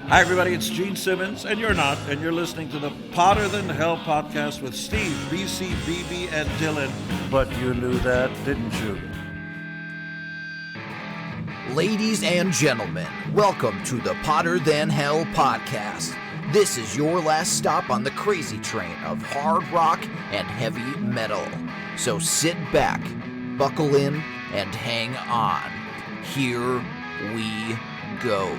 Hi, everybody. It's Gene Simmons, and you're not, and you're listening to the Potter Than Hell podcast with Steve, BC, BB, and Dylan. But you knew that, didn't you? Ladies and gentlemen, welcome to the Potter Than Hell podcast. This is your last stop on the crazy train of hard rock and heavy metal. So sit back, buckle in, and hang on. Here we go.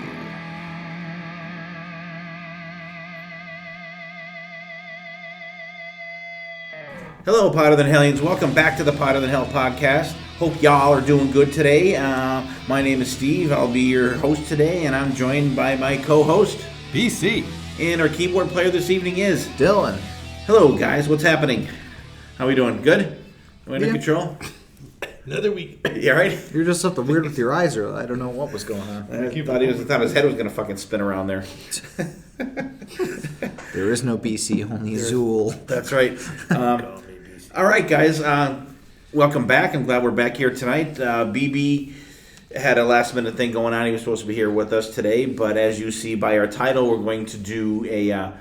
Hello, Potter Than Hellions. Welcome back to the Potter Than Hell podcast. Hope y'all are doing good today. My name is Steve. I'll be your host today, and I'm joined by my co-host, BC. And our keyboard player this evening is Dylan. Hello, guys. What's happening? How we doing? Good? Under control? Another week. You all right? You're just something weird with your eyes, or I don't know what was going on. I thought his head was going to fucking spin around there. There is no BC, only Zool. That's right. All right, guys. Welcome back. I'm glad we're back here tonight. BB had a last-minute thing going on. He was supposed to be here with us today, but as you see by our title, we're going to do a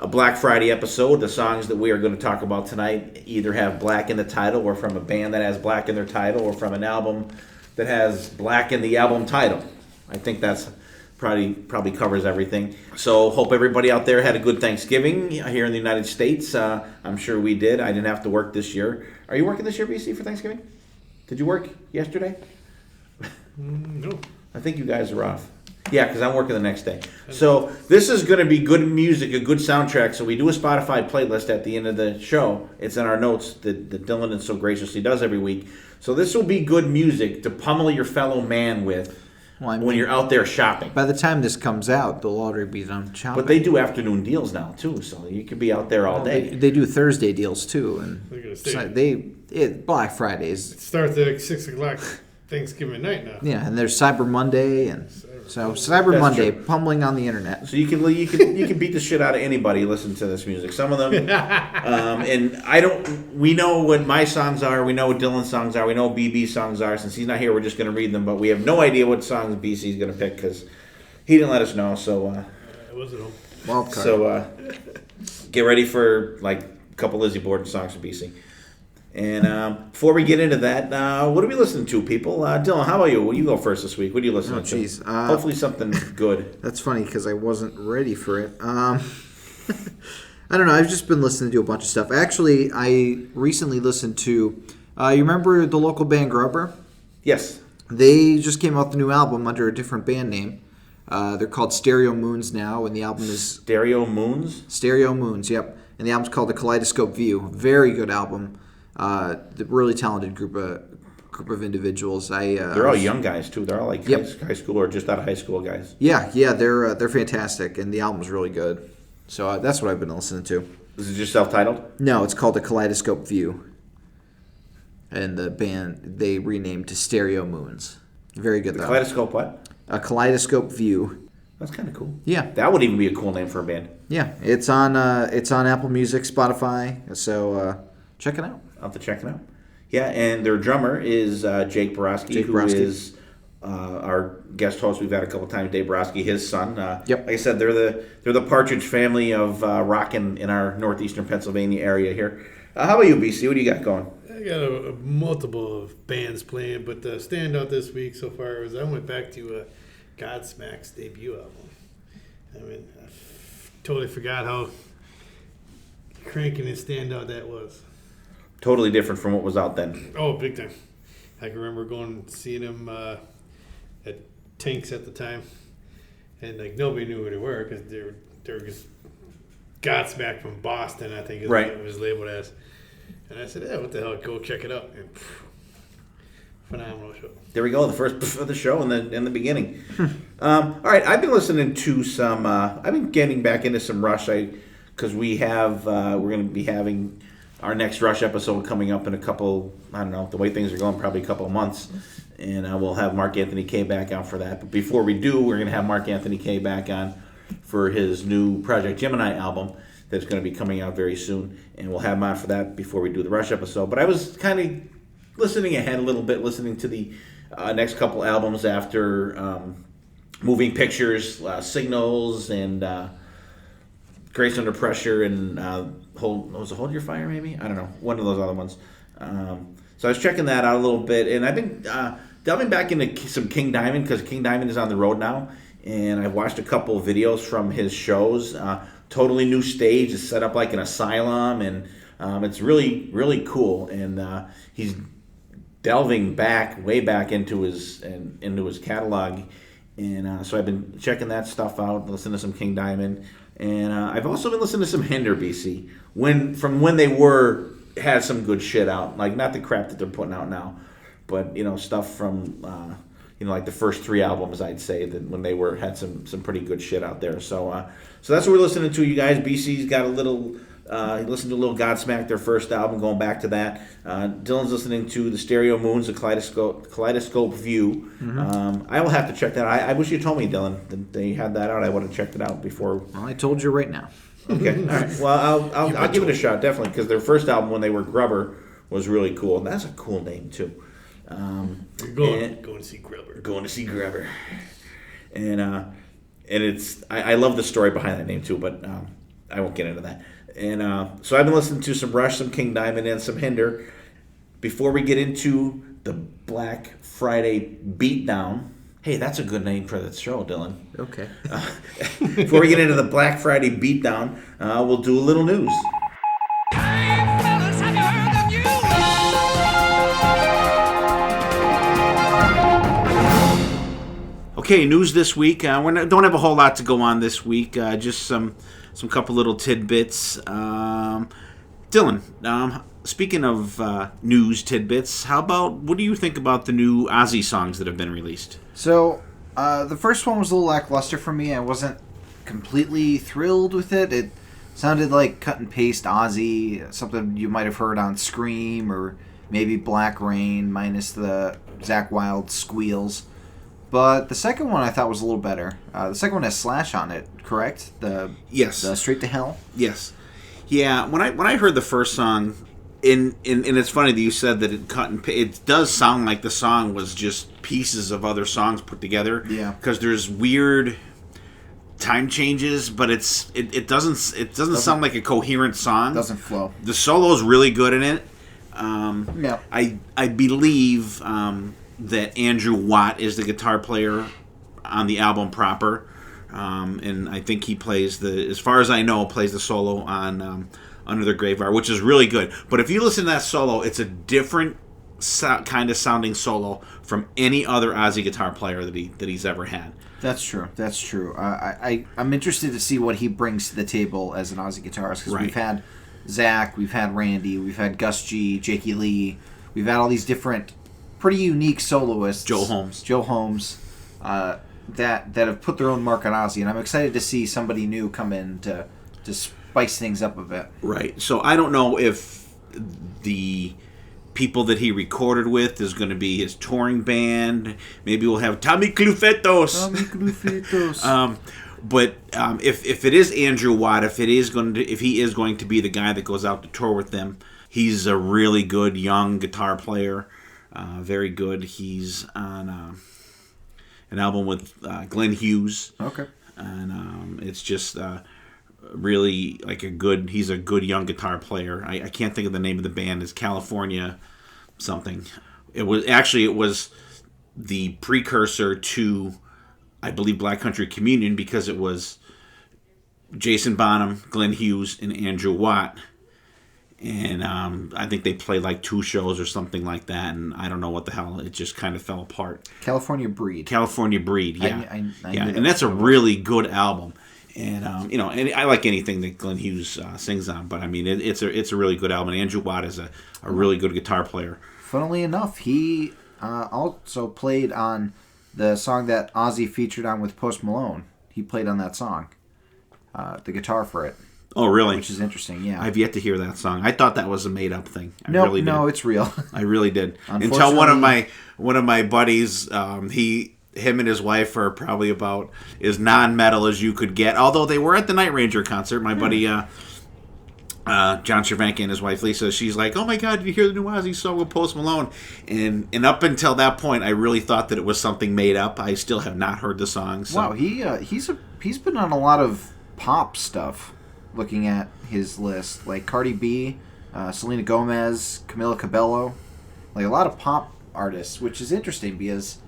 Black Friday episode. The songs that we are going to talk about tonight either have black in the title, or from a band that has black in their title, or from an album that has black in the album title. I think that's probably covers everything. So hope everybody out there had a good Thanksgiving here in the United States. I'm sure we did. I didn't have to work this year. Are you working this year, BC, for Thanksgiving? Did you work yesterday? No. I think you guys are off. Yeah, because I'm working the next day. So this is going to be good music, a good soundtrack. So we do a Spotify playlist at the end of the show. It's in our notes that Dylan so graciously does every week. So this will be good music to pummel your fellow man with when you're out there shopping. By the time this comes out, they'll already be done shopping. But they do afternoon deals now, too. So you could be out there all day. They do Thursday deals, too. And Black It Fridays. starts at 6 o'clock Thanksgiving night now. Yeah, and there's Cyber Monday, and so Cyber Monday, true. pummeling on the internet. So you can beat the shit out of anybody listening to this music. Some of them, and we know what my songs are. We know what Dylan's songs are. We know what BB's songs are. Since he's not here, we're just going to read them. But we have no idea what songs BC's going to pick because he didn't let us know. So I wasn't home. Wild card. So get ready for like a couple Lizzie Borden songs from BC. And before we get into that, what are we listening to, people? Dylan, how about you? Well, you go first this week. What are you listening to? Hopefully something good. That's funny because I wasn't ready for it. I don't know. I've just been listening to a bunch of stuff. Actually, I recently listened to, you remember the local band Grubber? Yes. They just came out with a new album under a different band name. They're called Stereo Moons now, and the album is... Stereo Moons? Stereo Moons, yep. And the album's called The Kaleidoscope View. Very good album. The really talented group of individuals. They're all young guys too. They're all like high school or just out of high school guys. Yeah, they're fantastic, and the album's really good. So that's what I've been listening to. Is it just self-titled? No, it's called The Kaleidoscope View, and the band they renamed to Stereo Moons. Very good. The Kaleidoscope what? A Kaleidoscope View. That's kind of cool. Yeah, that would even be a cool name for a band. Yeah, it's on Apple Music, Spotify. So check it out. I'll have to check it out. Yeah, and their drummer is Jake Borowski, who is our guest host we've had a couple times, Dave Borowski, his son. Like I said, they're the Partridge family of rock in our northeastern Pennsylvania area here. How about you, BC? What do you got going? I got a multiple of bands playing, but the standout this week so far was I went back to Godsmack's debut album. I mean, I totally forgot how cranking and standout that was. Totally different from what was out then. Oh, big time. I can remember going and seeing them at Tanks at the time, and like nobody knew who they were because they were just Godsmack from Boston, I think is what it was labeled as. And I said, what the hell, go check it out. And phenomenal show. There we go, the first of the show in the beginning. All right, I've been listening to some, I've been getting back into some Rush because we're going to be having our next Rush episode coming up in a couple, I don't know, the way things are going, probably a couple of months. And we'll have Mark Anthony Kaye back on for that. But before we do, we're going to have Mark Anthony Kaye back on for his new Project Gemini album that's going to be coming out very soon. And we'll have him on for that before we do the Rush episode. But I was kind of listening ahead a little bit, listening to the next couple albums after moving pictures, signals, and Grace Under Pressure, and Hold Your Fire, maybe? I don't know. One of those other ones. So I was checking that out a little bit, and I've been delving back into some King Diamond, because King Diamond is on the road now, and I've watched a couple of videos from his shows. Totally new stage. It's set up like an asylum, and it's really, really cool. And he's delving way back into his catalog. And so I've been checking that stuff out, listening to some King Diamond. And I've also been listening to some Hinder, BC. From when they had some good shit out. Like, not the crap that they're putting out now, but, stuff from, like the first 3 albums, I'd say, that when they had some pretty good shit out there. So that's what we're listening to, you guys. BC's got a little... he listened to a little Godsmack, their first album, going back to that. Dylan's listening to the Stereo Moons, the Kaleidoscope View. Mm-hmm. I will have to check that out. I wish you told me, Dylan, that they had that out. I would have checked it out before. Well, I told you right now. Okay, all right. Well, I'll give it a shot, definitely, because their first album, when they were Grubber, was really cool. And that's a cool name, too. You're going to see Grubber. Going to see Grubber. And it's... I love the story behind that name, too, but I won't get into that. And so I've been listening to some Rush, some King Diamond, and some Hinder. Before we get into the Black Friday Beatdown, hey, that's a good name for that show, Dylan. Okay. Before we get into the Black Friday Beatdown, we'll do a little news. Okay, news this week. We don't have a whole lot to go on this week. Just some couple little tidbits. Dylan, speaking of news tidbits, what do you think about the new Ozzy songs that have been released? So, the first one was a little lackluster for me. I wasn't completely thrilled with it. It sounded like cut and paste Ozzy, something you might have heard on Scream or maybe Black Rain minus the Zakk Wylde squeals. But the second one I thought was a little better. The second one has Slash on it, correct? Yes. The Straight to Hell? Yes. Yeah, when I heard the first song, and it's funny that you said that it does sound like the song was just pieces of other songs put together. Yeah. Because there's weird time changes, but it doesn't sound like a coherent song. Doesn't flow. The solo's really good in it. Yeah. I believe that Andrew Watt is the guitar player on the album proper, and I think he plays as far as I know, plays the solo on Under the Grave Bar, which is really good. But if you listen to that solo, it's a different kind of sounding solo from any other Ozzy guitar player that he's ever had. That's true. I'm interested to see what he brings to the table as an Ozzy guitarist, because we've had Zach, we've had Randy, we've had Gus G, Jakey Lee, we've had all these different pretty unique soloists. Joe Holmes, that have put their own mark on Ozzy, and I'm excited to see somebody new come in to spice things up a bit. Right. So I don't know if the people that he recorded with is going to be his touring band. Maybe we'll have Tommy Clufetos. But if it is Andrew Watt, if he is going to be the guy that goes out to tour with them, he's a really good young guitar player. Very good. He's on an album with Glenn Hughes. Okay. And it's just really like he's a good young guitar player. I can't think of the name of the band. It's California something. It was the precursor to, I believe, Black Country Communion, because it was Jason Bonham, Glenn Hughes, and Andrew Watt. And I think they played like 2 shows or something like that, and I don't know what the hell. It just kind of fell apart. California Breed, yeah. And that's a really good album. And and I like anything that Glenn Hughes sings on, but I mean it's a really good album. And Andrew Watt is a really good guitar player. Funnily enough, he also played on the song that Ozzy featured on with Post Malone. He played on that song, the guitar for it. Oh, really? Which is interesting, yeah. I've yet to hear that song. I thought that was a made-up thing. No, it's real. I really did. Until one of my buddies, him and his wife are probably about as non-metal as you could get. Although they were at the Night Ranger concert. My buddy John Cervenka and his wife Lisa, she's like, "Oh my God, did you hear the new Ozzy song with Post Malone?" And up until that point, I really thought that it was something made up. I still have not heard the song. So. Wow, he's been on a lot of pop stuff. Looking at his list, like Cardi B, Selena Gomez, Camila Cabello, like a lot of pop artists, which is interesting because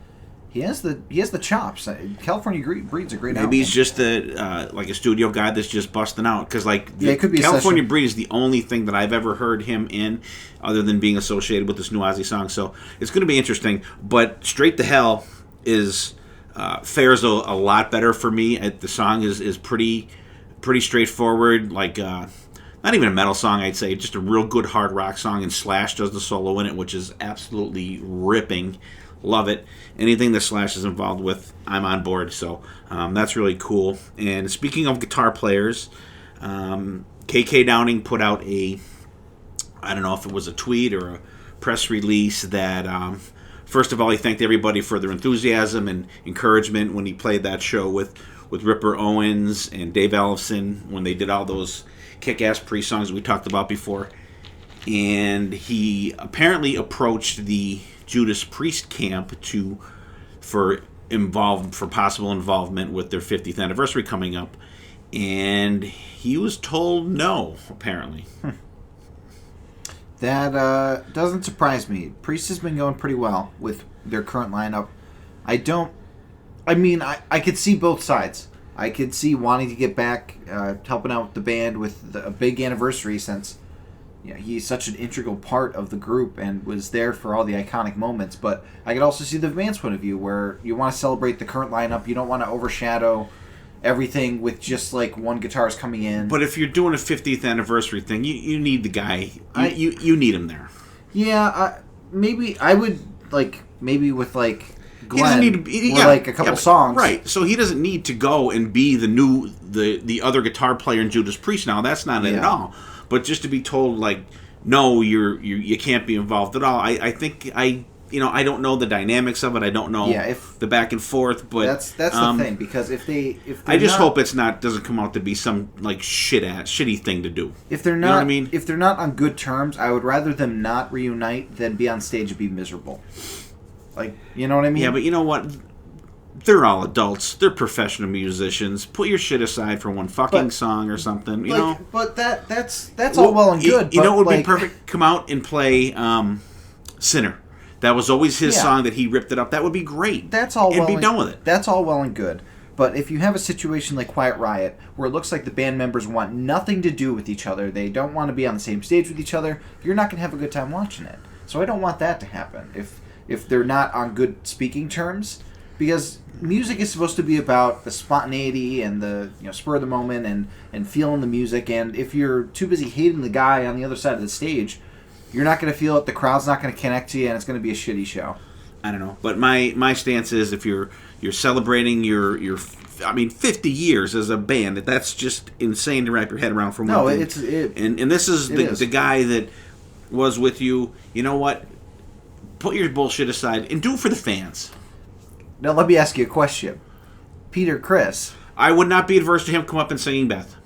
he has the chops. California Breed's a great album. Maybe he's just like a studio guy that's just busting out because it could be California Breed is the only thing that I've ever heard him in, other than being associated with this new Ozzy song. So it's going to be interesting. But Straight to Hell fares a lot better for me. The song is pretty straightforward, like not even a metal song, I'd say, just a real good hard rock song, and Slash does the solo in it, which is absolutely ripping. Love it. Anything that Slash is involved with, I'm on board, so that's really cool. And speaking of guitar players, KK Downing put out I don't know if it was a tweet or a press release that, first of all, he thanked everybody for their enthusiasm and encouragement when he played that show with Ripper Owens and Dave Ellefson when they did all those kick-ass pre-songs we talked about before. And he apparently approached the Judas Priest camp for possible involvement with their 50th anniversary coming up. And he was told no, apparently. That doesn't surprise me. Priest has been going pretty well with their current lineup. I could see both sides. I could see wanting to get back, helping out the band with a big anniversary since he's such an integral part of the group and was there for all the iconic moments. But I could also see the band's point of view where you want to celebrate the current lineup. You don't want to overshadow everything with just like one guitarist coming in. But if you're doing a 50th anniversary thing, you need the guy. You need him there. Yeah, maybe I would maybe with Glenn, he doesn't need to be, a couple songs, right? So he doesn't need to go and be the other guitar player in Judas Priest. Now that's not it at all. But just to be told no, you can't be involved at all. I think I don't know the dynamics of it. I don't know the back and forth. But that's the thing, because if I just hope doesn't come out to be some shitty thing to do. If they're not, you know what I mean? If they're not on good terms, I would rather them not reunite than be on stage and be miserable. You know what I mean? Yeah, but you know what? They're all adults. They're professional musicians. Put your shit aside for one fucking song or something. You know. But that's all well and good. You know what would be perfect? Come out and play "Sinner." That was always his song that he ripped it up. That would be great. That's all. And be done with it. That's all well and good. But if you have a situation like Quiet Riot, where it looks like the band members want nothing to do with each other, they don't want to be on the same stage with each other, you're not going to have a good time watching it. So I don't want that to happen. If they're not on good speaking terms, because music is supposed to be about the spontaneity and the spur of the moment and feeling the music. And if you're too busy hating the guy on the other side of the stage, you're not going to feel it. The crowd's not going to connect to you, and it's going to be a shitty show. I don't know, but my stance is if you're celebrating your 50 years as a band, that's just insane to wrap your head around. And this is the guy that was with you. You know what? Put your bullshit aside and do it for the fans. Now let me ask you a question, Peter Criss. I would not be adverse to him come up and singing Beth.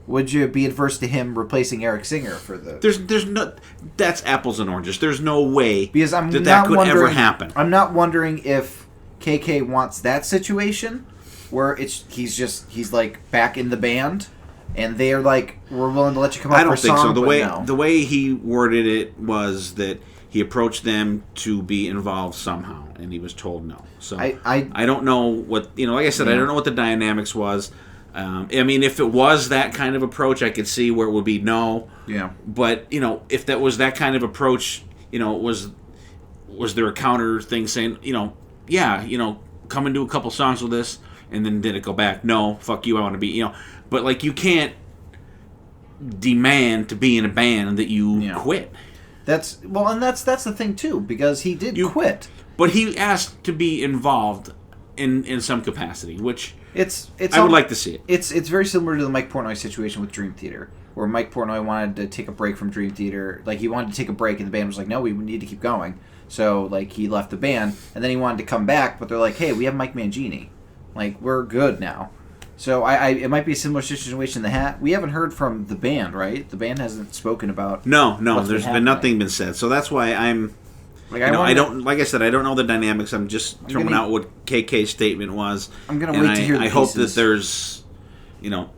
Would you be adverse to him replacing Eric Singer for the? There's no. That's apples and oranges. There's no way because that could ever happen. I'm not wondering if KK wants that situation where he's like back in the band, and they're like, we're willing to let you come up. I don't think so. The way he worded it was that he approached them to be involved somehow, and he was told no. So I don't know what like I said, I don't know what the dynamics was. If it was that kind of approach, I could see where it would be no. Yeah. But if that was that kind of approach, was there a counter thing saying, come and do a couple songs with this, and then did it go back? No, fuck you, I want to be, But you can't demand to be in a band that you quit. That's the thing too, because he did quit. But he asked to be involved in some capacity, which I would like to see it. It's very similar to the Mike Portnoy situation with Dream Theater, where Mike Portnoy wanted to take a break from Dream Theater. He wanted to take a break, and the band was like, no, we need to keep going. So he left the band, and then he wanted to come back, but they're like, hey, we have Mike Mangini. We're good now. So it might be a similar situation in the hat. We haven't heard from the band, right? The band hasn't spoken about. No, there's been nothing been said. So that's why I'm. I don't. Like I said, I don't know the dynamics. I'm just throwing out what KK's statement was. I'm gonna wait to hear. I hope that there's,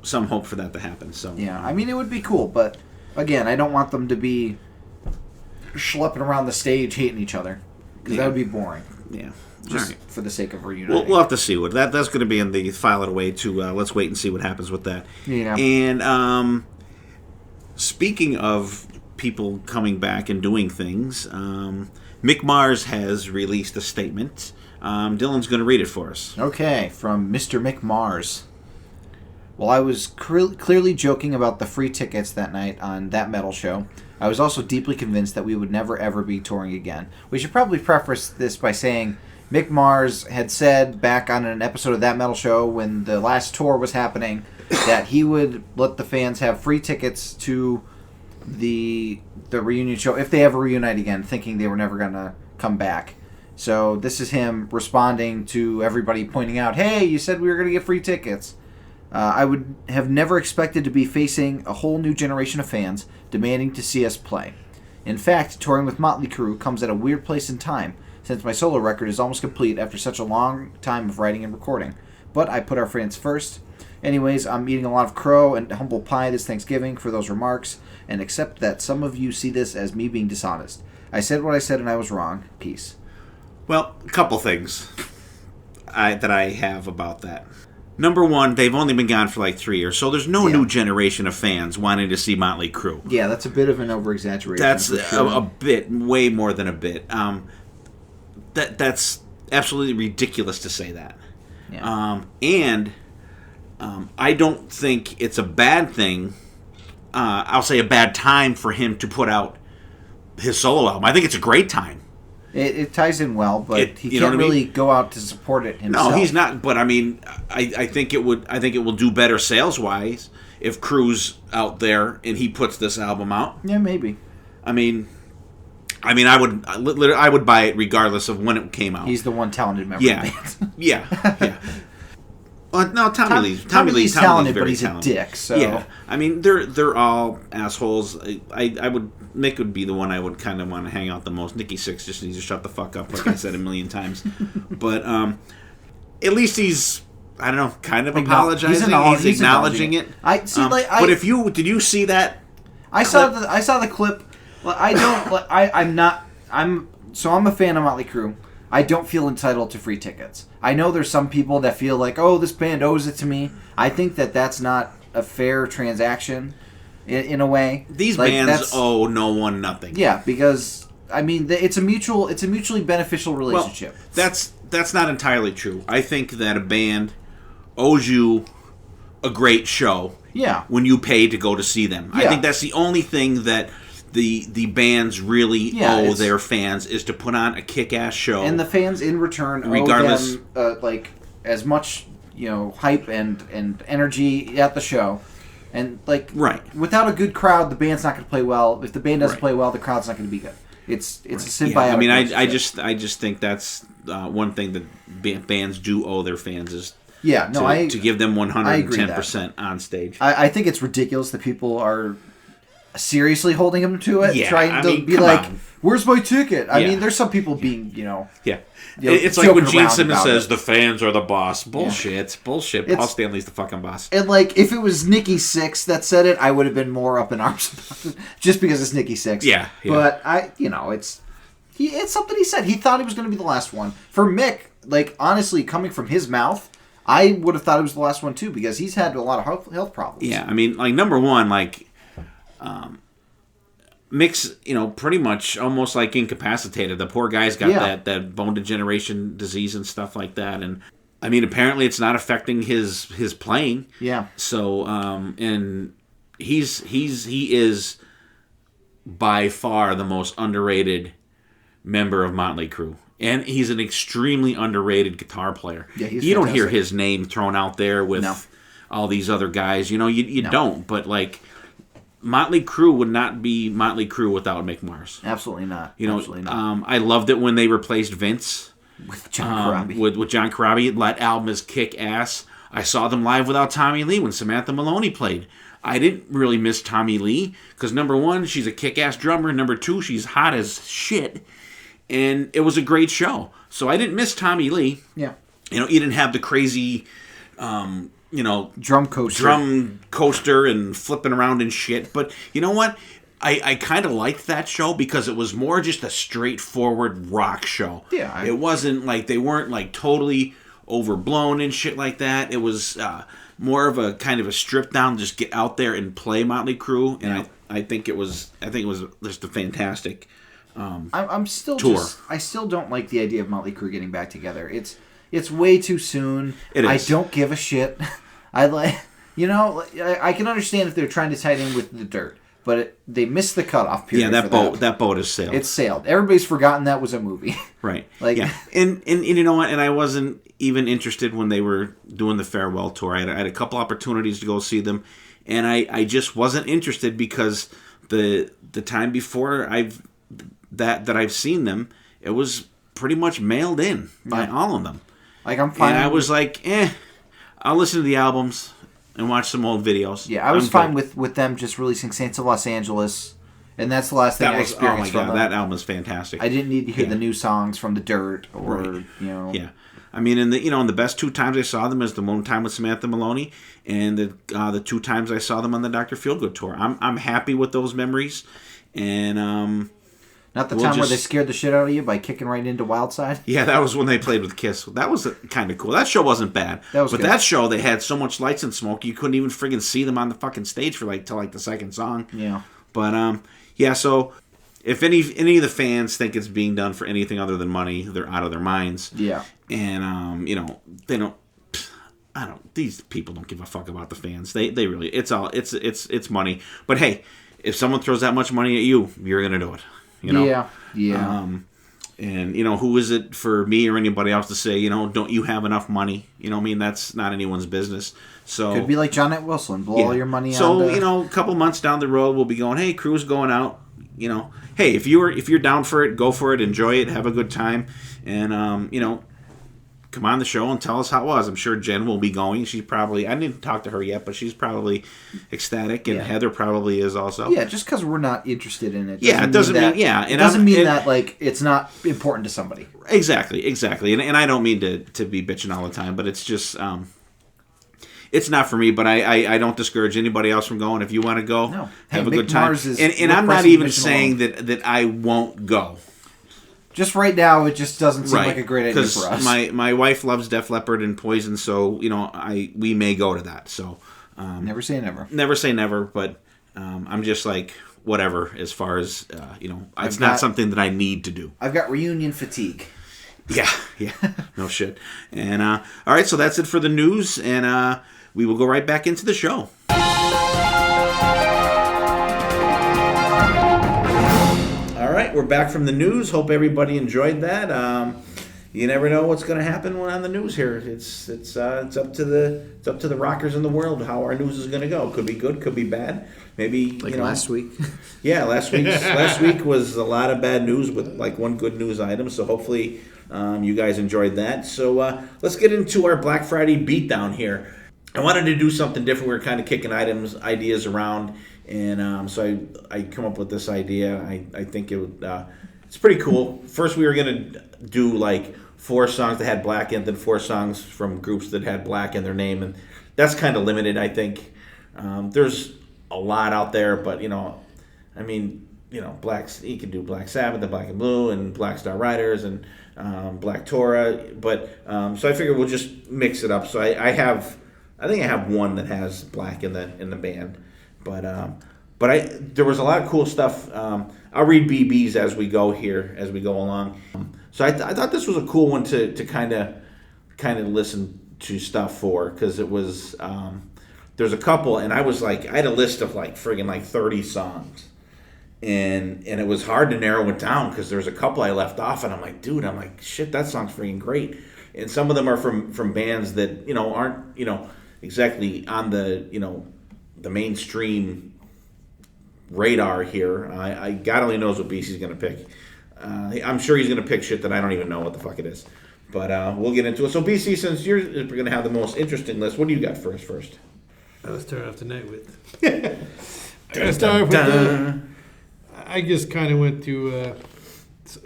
some hope for that to happen. So yeah, I mean it would be cool, but again, I don't want them to be schlepping around the stage hating each other because that would be boring. Yeah. Just for the sake of reuniting. We'll have to see what that's going to be in the file it away to. Let's wait and see what happens with that. Yeah. And speaking of people coming back and doing things, Mick Mars has released a statement. Dylan's going to read it for us. Okay, from Mr. Mick Mars. While I was clearly joking about the free tickets that night on That Metal Show, I was also deeply convinced that we would never ever be touring again. We should probably preface this by saying Mick Mars had said back on an episode of That Metal Show when the last tour was happening that he would let the fans have free tickets to the reunion show if they ever reunite again, thinking they were never going to come back. So this is him responding to everybody pointing out, hey, you said we were going to get free tickets. I would have never expected to be facing a whole new generation of fans demanding to see us play. In fact, touring with Motley Crue comes at a weird place in time, since my solo record is almost complete after such a long time of writing and recording. But I put our fans first. Anyways, I'm eating a lot of crow and humble pie this Thanksgiving for those remarks, and accept that some of you see this as me being dishonest. I said what I said and I was wrong. Peace. Well, a couple things that I have about that. Number one, they've only been gone for like 3 years, so there's no new generation of fans wanting to see Motley Crue. Yeah, that's a bit of an over-exaggeration. That's a bit, way more than a bit. That's absolutely ridiculous to say that. Yeah. I don't think it's a bad thing. I'll say a bad time for him to put out his solo album. I think it's a great time. It ties in well, but he can't really go out to support it himself. No, he's not. But I mean, I think it would. I think it will do better sales wise if Crue's out there and he puts this album out. Yeah, maybe. I mean, I would buy it regardless of when it came out. He's the one talented member of the band. yeah. Well, no, Tommy Lee's talented, very but he's talented. a dick. So yeah, I mean they're all assholes. Mick would be the one I would kind of want to hang out the most. Nikki Sixx just needs to shut the fuck up, like I said a million times. But at least he's, I don't know, kind of apologizing. He's acknowledging it. I see. But did you see that? I saw the clip. Well, I don't. I'm a fan of Motley Crue. I don't feel entitled to free tickets. I know there's some people that feel like, oh, this band owes it to me. I think that's not a fair transaction, in a way. These bands owe no one nothing. Yeah, because I mean, it's a mutually beneficial relationship. Well, that's not entirely true. I think that a band owes you a great show. Yeah. When you pay to go to see them, I think that's the only thing that the bands really owe their fans is to put on a kick-ass show, and the fans in return regardless owe them like as much hype and energy at the show, and without a good crowd, the band's not going to play well. If the band doesn't play well, the crowd's not going to be good. It's a symbiotic. Yeah, I mean, I just think that's one thing that bands do owe their fans is to give them 110% on stage. I think it's ridiculous that people are seriously holding him to it, trying to be like, "Where's my ticket?" I mean, there's some people being, it's like when Gene Simmons says the fans are the boss. Bullshit. Paul Stanley's the fucking boss. And if it was Nikki Sixx that said it, I would have been more up in arms about it, just because it's Nikki Sixx. Yeah. But it's something he said. He thought he was going to be the last one. For Mick, honestly, coming from his mouth, I would have thought it was the last one too, because he's had a lot of health problems. Yeah, I mean, number one, Mick's, pretty much almost incapacitated. The poor guy's got that bone degeneration disease and stuff like that. And, I mean, apparently it's not affecting his playing. Yeah. So, and he is by far the most underrated member of Motley Crue. And he's an extremely underrated guitar player. Yeah, he's you don't fantastic. hear his name thrown out there with all these other guys. You don't. But, Motley Crue would not be Motley Crue without Mick Mars. Absolutely not. Absolutely not. I loved it when they replaced Vince with John Corabi. With John Corabi. That album is kick ass. I saw them live without Tommy Lee when Samantha Maloney played. I didn't really miss Tommy Lee because, number one, she's a kick-ass drummer. Number two, she's hot as shit. And it was a great show. So I didn't miss Tommy Lee. Yeah. You didn't have the crazy, drum coaster and flipping around and shit. But you know what? I kind of liked that show because it was more just a straightforward rock show. Yeah. It wasn't like, they weren't like totally overblown and shit like that. It was more of a kind of a stripped down, just get out there and play Motley Crue. And I think it was just a fantastic I'm still tour. I still don't like the idea of Motley Crue getting back together. It's way too soon. It is. I don't give a shit. I can understand if they're trying to tie it in with the Dirt, but they missed the cutoff period. Yeah, that boat has sailed. It's sailed. Everybody's forgotten that was a movie. Right. Yeah. And you know what? And I wasn't even interested when they were doing the farewell tour. I had a couple opportunities to go see them, and I just wasn't interested because the time before I've seen them, it was pretty much mailed in by all of them. Like, I'm fine. And I was like, I'll listen to the albums and watch some old videos. Yeah, I was fine with them just releasing Saints of Los Angeles, and that's the last thing I experienced from them. That album is fantastic. I didn't need to hear the new songs from the Dirt or Yeah, I mean, in the best two times I saw them is the one time with Samantha Maloney, and the two times I saw them on the Dr. Feelgood tour. I'm happy with those memories, and not the time where they scared the shit out of you by kicking right into Wildside? Yeah, that was when they played with Kiss. That was kind of cool. That show wasn't bad. But that show, they had so much lights and smoke, you couldn't even friggin' see them on the fucking stage for till the second song. Yeah. But, so if any of the fans think it's being done for anything other than money, they're out of their minds. Yeah. And, they don't... These people don't give a fuck about the fans. They really... It's money. But, hey, if someone throws that much money at you, you're going to do it. Yeah. And who is it for me or anybody else to say, don't you have enough money? That's not anyone's business. So could be like John Wilson, blow all your money on. So a couple months down the road, we'll be going, hey, Crue's going out. Hey, if you're down for it, go for it, enjoy it, have a good time, and come on the show and tell us how it was. I'm sure Jen will be going. She probably, I didn't talk to her yet, but she's probably ecstatic, and Heather probably is also. Yeah, just because we're not interested in it. It doesn't mean it doesn't mean that like it's not important to somebody. Exactly, and I don't mean to be bitching all the time, but it's just it's not for me. But I don't discourage anybody else from going. If you want to go, have a good time. And I'm not even saying that I won't go. Just right now, it just doesn't seem like a great idea for us. My wife loves Def Leppard and Poison, so we may go to that. So never say never. Never say never, but I'm just like whatever as far as it's not something that I need to do. I've got reunion fatigue. Yeah, no shit. And all right, so that's it for the news, and we will go right back into the show. All right, we're back from the news. Hope everybody enjoyed that. You never know what's going to happen when on the news here. It's up to the rockers in the world how our news is going to go. Could be good, could be bad. Maybe last week. Yeah, last week was a lot of bad news with like one good news item. So hopefully you guys enjoyed that. So let's get into our Black Friday beatdown here. I wanted to do something different. We were kind of kicking ideas around. And so I come up with this idea. I think it's pretty cool. First, we were going to do like 4 songs that had black in, then 4 songs from groups that had black in their name. And that's kind of limited, I think. There's a lot out there, but, blacks, you can do Black Sabbath, the Black and Blue, and Black Star Riders, and Black Torah. But so I figured we'll just mix it up. So I think I have one that has black in the band. But there was a lot of cool stuff. I'll read BBs as we go along. So I thought this was a cool one to kind of listen to stuff for, because it was there's a couple, and I was like, I had a list of like friggin' like 30 songs, and it was hard to narrow it down because there's a couple I left off, and I'm like, shit, that song's friggin' great. And some of them are from bands that aren't exactly on the mainstream radar here. God only knows what BC's going to pick. I'm sure he's going to pick shit that I don't even know what the fuck it is. But we'll get into it. So, BC, since you're going to have the most interesting list, what do you got for us first? I'll start off tonight with. Gotta start with I just kind of went to,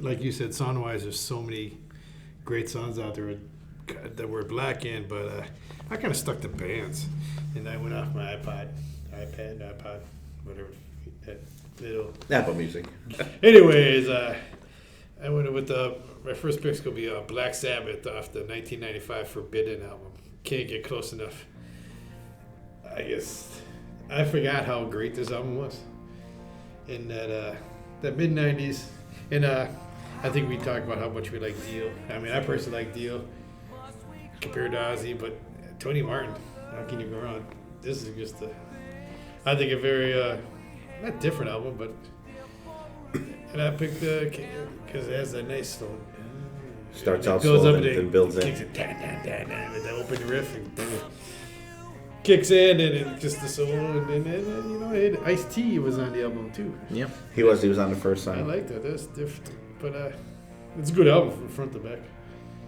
like you said, song-wise, there's so many great songs out there that were black in, but I kind of stuck to bands, and I went off my iPod, whatever, that little... Apple Music. Anyways, I went with my first pick's going to be Black Sabbath off the 1995 Forbidden album. Can't get close enough. I guess I forgot how great this album was in that mid-90s. And I think we talked about how much we like Dio. I mean, I personally like Dio compared to Ozzy, but Tony Martin, how can you go wrong? This is just I think a very, not different album, but, and I picked because it has that nice slow. Starts out slow and builds in. Kicks it, with the open riff, and kicks in, and it just the solo, and Ice-T was on the album too. Yep. He was on the first song. I like that. That's different, but it's a good album from front to back.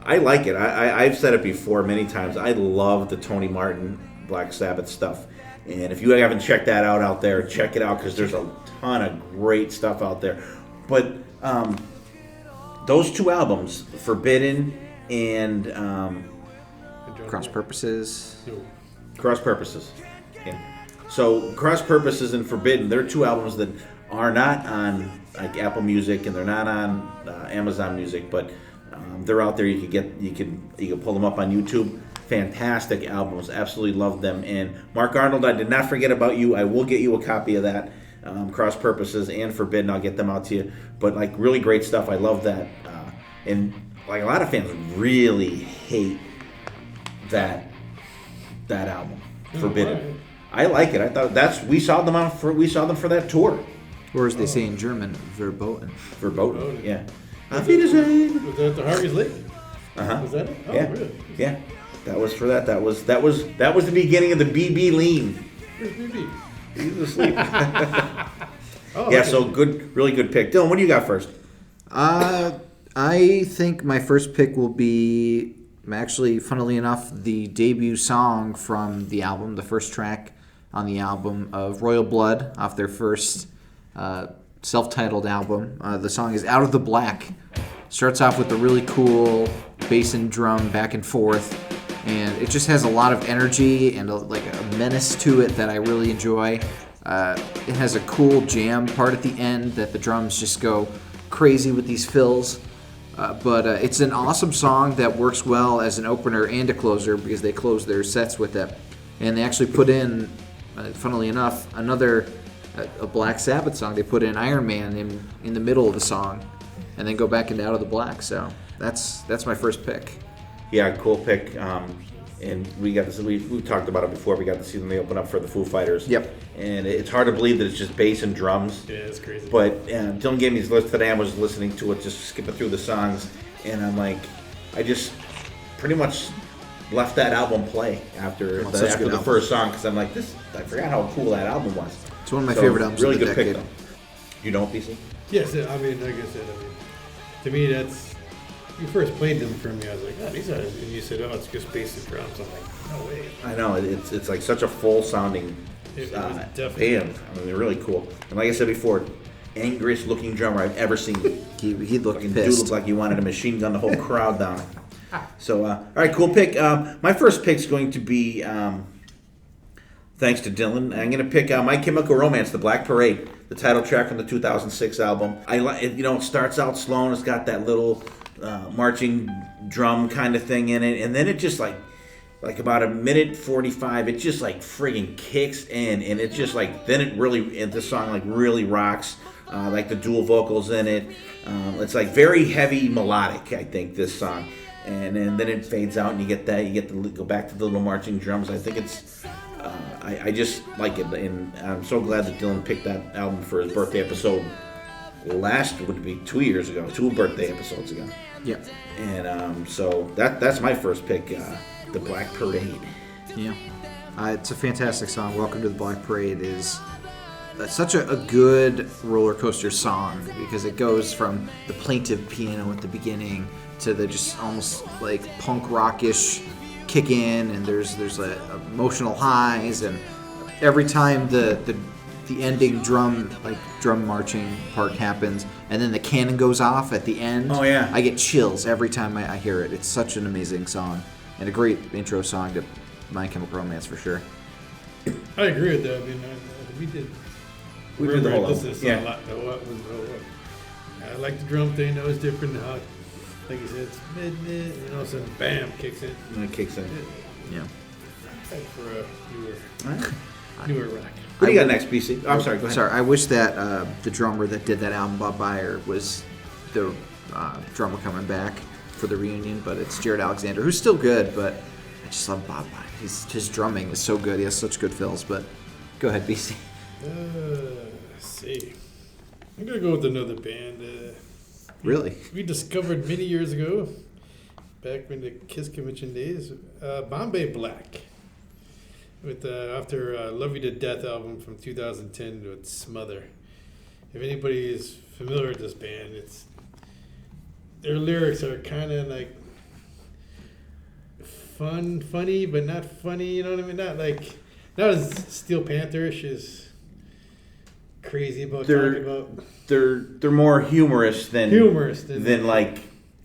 I like it. I've said it before many times. I love the Tony Martin Black Sabbath stuff. And if you haven't checked that out there, check it out because there's a ton of great stuff out there. But those two albums, Forbidden and Cross Purposes. Cross Purposes. Yeah. So Cross Purposes and Forbidden, they're two albums that are not on like Apple Music and they're not on Amazon Music, but they're out there. You can pull them up on YouTube. Fantastic albums. Absolutely love them. And Mark Arnold, I did not forget about you. I will get you a copy of that. Cross Purposes and Forbidden. I'll get them out to you. But like really great stuff. I love that. And like a lot of fans really hate that album, Forbidden. Right. I like it. I thought we saw them for that tour. Or as they say in German, Verboten. Verboten. Yeah. Auf Wiedersehen. Was that the Harvey's Lake? Was that it? Oh, yeah. Really? Yeah. That was for that. That was the beginning of the BB lean. Where's BB? He's asleep. Yeah. So good, really good pick. Dylan, what do you got first? I think my first pick will be actually, funnily enough, the debut song from the album, the first track on the album of Royal Blood off their first self-titled album. The song is Out of the Black. Starts off with a really cool bass and drum back and forth, and it just has a lot of energy and a menace to it that I really enjoy. It has a cool jam part at the end that the drums just go crazy with these fills. But it's an awesome song that works well as an opener and a closer because they close their sets with it. And they actually put in, funnily enough, a Black Sabbath song. They put in Iron Man in the middle of the song and then go back into Out of the Black. So that's my first pick. Yeah, cool pick. And we got this. We've talked about it before. We got to see them. They open up for the Foo Fighters. Yep. And it's hard to believe that it's just bass and drums. Yeah, it's crazy. But Dylan gave me his list today. I was listening to it, just skipping through the songs, and I'm like, I just pretty much left that album play after the first song because I'm like, I forgot how cool that album was. It's one of my favorite albums. Really of the good decade. pick, though. You don't, PC? Yes, I mean, like I said, to me that's. You first played them for me, I was like, oh, these are, and you said, oh, it's just bass and drums. I'm like, no way. I know, it's like such a full sounding band. I mean, they're really cool. And like I said before, angriest looking drummer I've ever seen. He looked pissed. Dude looked like he wanted to machine gun the whole crowd down. So, all right, cool pick. My first pick's going to be, thanks to Dylan, I'm going to pick My Chemical Romance, The Black Parade, the title track from the 2006 album. I like it. It starts out slow and it's got that little marching drum kind of thing in it, and then it just like about a minute 45, it just like friggin' kicks in, and it's just like then it really, this song like really rocks, like the dual vocals in it. It's like very heavy melodic, I think, this song, and then it fades out and you get to go back to the little marching drums. I think it's I just like it, and I'm so glad that Dylan picked that album for his birthday episode. Last would be 2 years ago, 2 birthday episodes ago. Yeah. And so that's my first pick, The Black Parade. Yeah. It's a fantastic song. Welcome to the Black Parade is such a good roller coaster song because it goes from the plaintive piano at the beginning to the just almost like punk rockish kick in, and there's emotional highs, and every time the ending drum marching part happens, and then the cannon goes off at the end. Oh yeah, I get chills every time I hear it. It's such an amazing song, and a great intro song to My Chemical Romance for sure. I agree with that. I mean, we did the whole album. Yeah. A lot. I like the drum thing. That was different. How, like you said, it's mid, and all of a sudden, bam, kicks in. And it kicks in. Yeah. Like for a All right. newer rock. What do you got next, BC? Oh, I'm sorry. Go ahead. Sorry, I wish that the drummer that did that album, Bob Byer, was the drummer coming back for the reunion, but it's Jared Alexander, who's still good, but I just love Bob Byer. His drumming is so good. He has such good fills, but go ahead, BC. Let's see. I'm going to go with another band. Really? We discovered many years ago, back when the Kiss Convention days, Bombay Black. With after Love You to Death album from 2010 with Smother. If anybody is familiar with this band, their lyrics are kind of like funny, but not funny. You know what I mean? Not as Steel Panther-ish as crazy about talking about. They're more humorous than like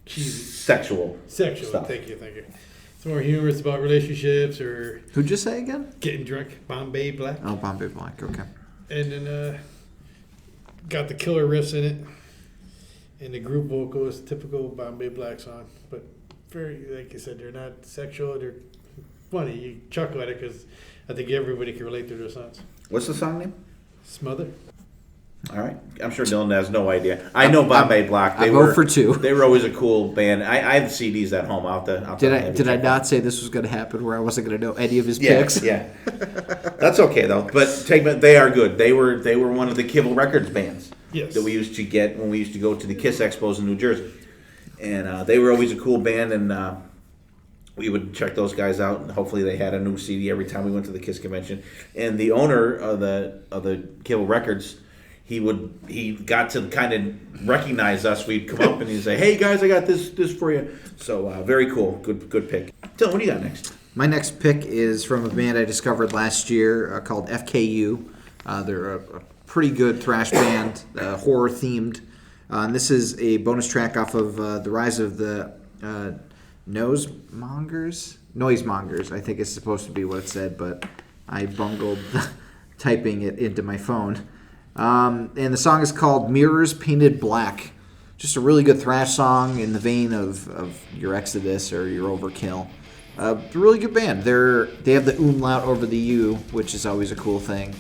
cheesy. sexual stuff. Thank you. It's more humorous about relationships or Who'd you say again? getting drunk. Bombay Black. Oh, Bombay Black. Okay. And then got the killer riffs in it. And the group vocals, typical Bombay Black song. But very, like you said, they're not sexual. They're funny. You chuckle at it because I think everybody can relate to their songs. What's the song name? Smother. All right. I'm sure Dylan has no idea. I know Bombay Black. I vote for 2. They were always a cool band. I have the CDs at home. Did I not say this was going to happen where I wasn't going to know any of his picks? Yeah. That's okay though. But they are good. They were one of the Kibble Records bands. Yes. That we used to get when we used to go to the Kiss Expos in New Jersey, and they were always a cool band, and we would check those guys out. And hopefully, they had a new CD every time we went to the Kiss convention. And the owner of the Kibble Records, he got to kind of recognize us. We'd come up and he'd say, "Hey guys, I got this for you." So very cool, good pick. Dylan, what do you got next? My next pick is from a band I discovered last year called FKU. They're a pretty good thrash band, horror themed. And this is a bonus track off of The Rise of the Noisemongers, I think it's supposed to be what it said, but I bungled typing it into my phone. And the song is called Mirrors Painted Black. Just a really good thrash song in the vein of your Exodus or your Overkill. A really good band. They have the umlaut over the U, which is always a cool thing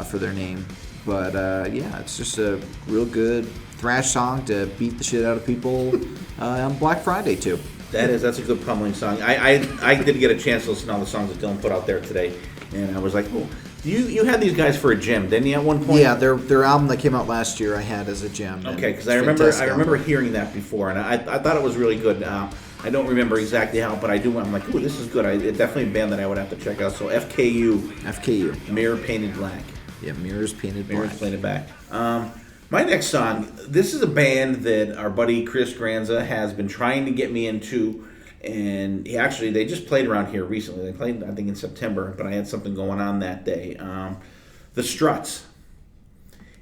for their name. But yeah, it's just a real good thrash song to beat the shit out of people on Black Friday too. That's a good pummeling song. I did get a chance to listen to all the songs that Dylan put out there today, and I was like, oh, you had these guys for a gym, didn't you, at one point? Yeah, their album that came out last year I had as a gem. Okay, because I remember hearing that before, and I thought it was really good. I don't remember exactly how, but I do. I'm like, ooh, this is good. It's definitely a band that I would have to check out. So FKU, Mirror Painted Black. Yeah, Mirrors Painted Black. Mirrors Painted Black. My next song, this is a band that our buddy Chris Granza has been trying to get me into, and they just played around here recently. They played, I think, in September, but I had something going on that day. The Struts.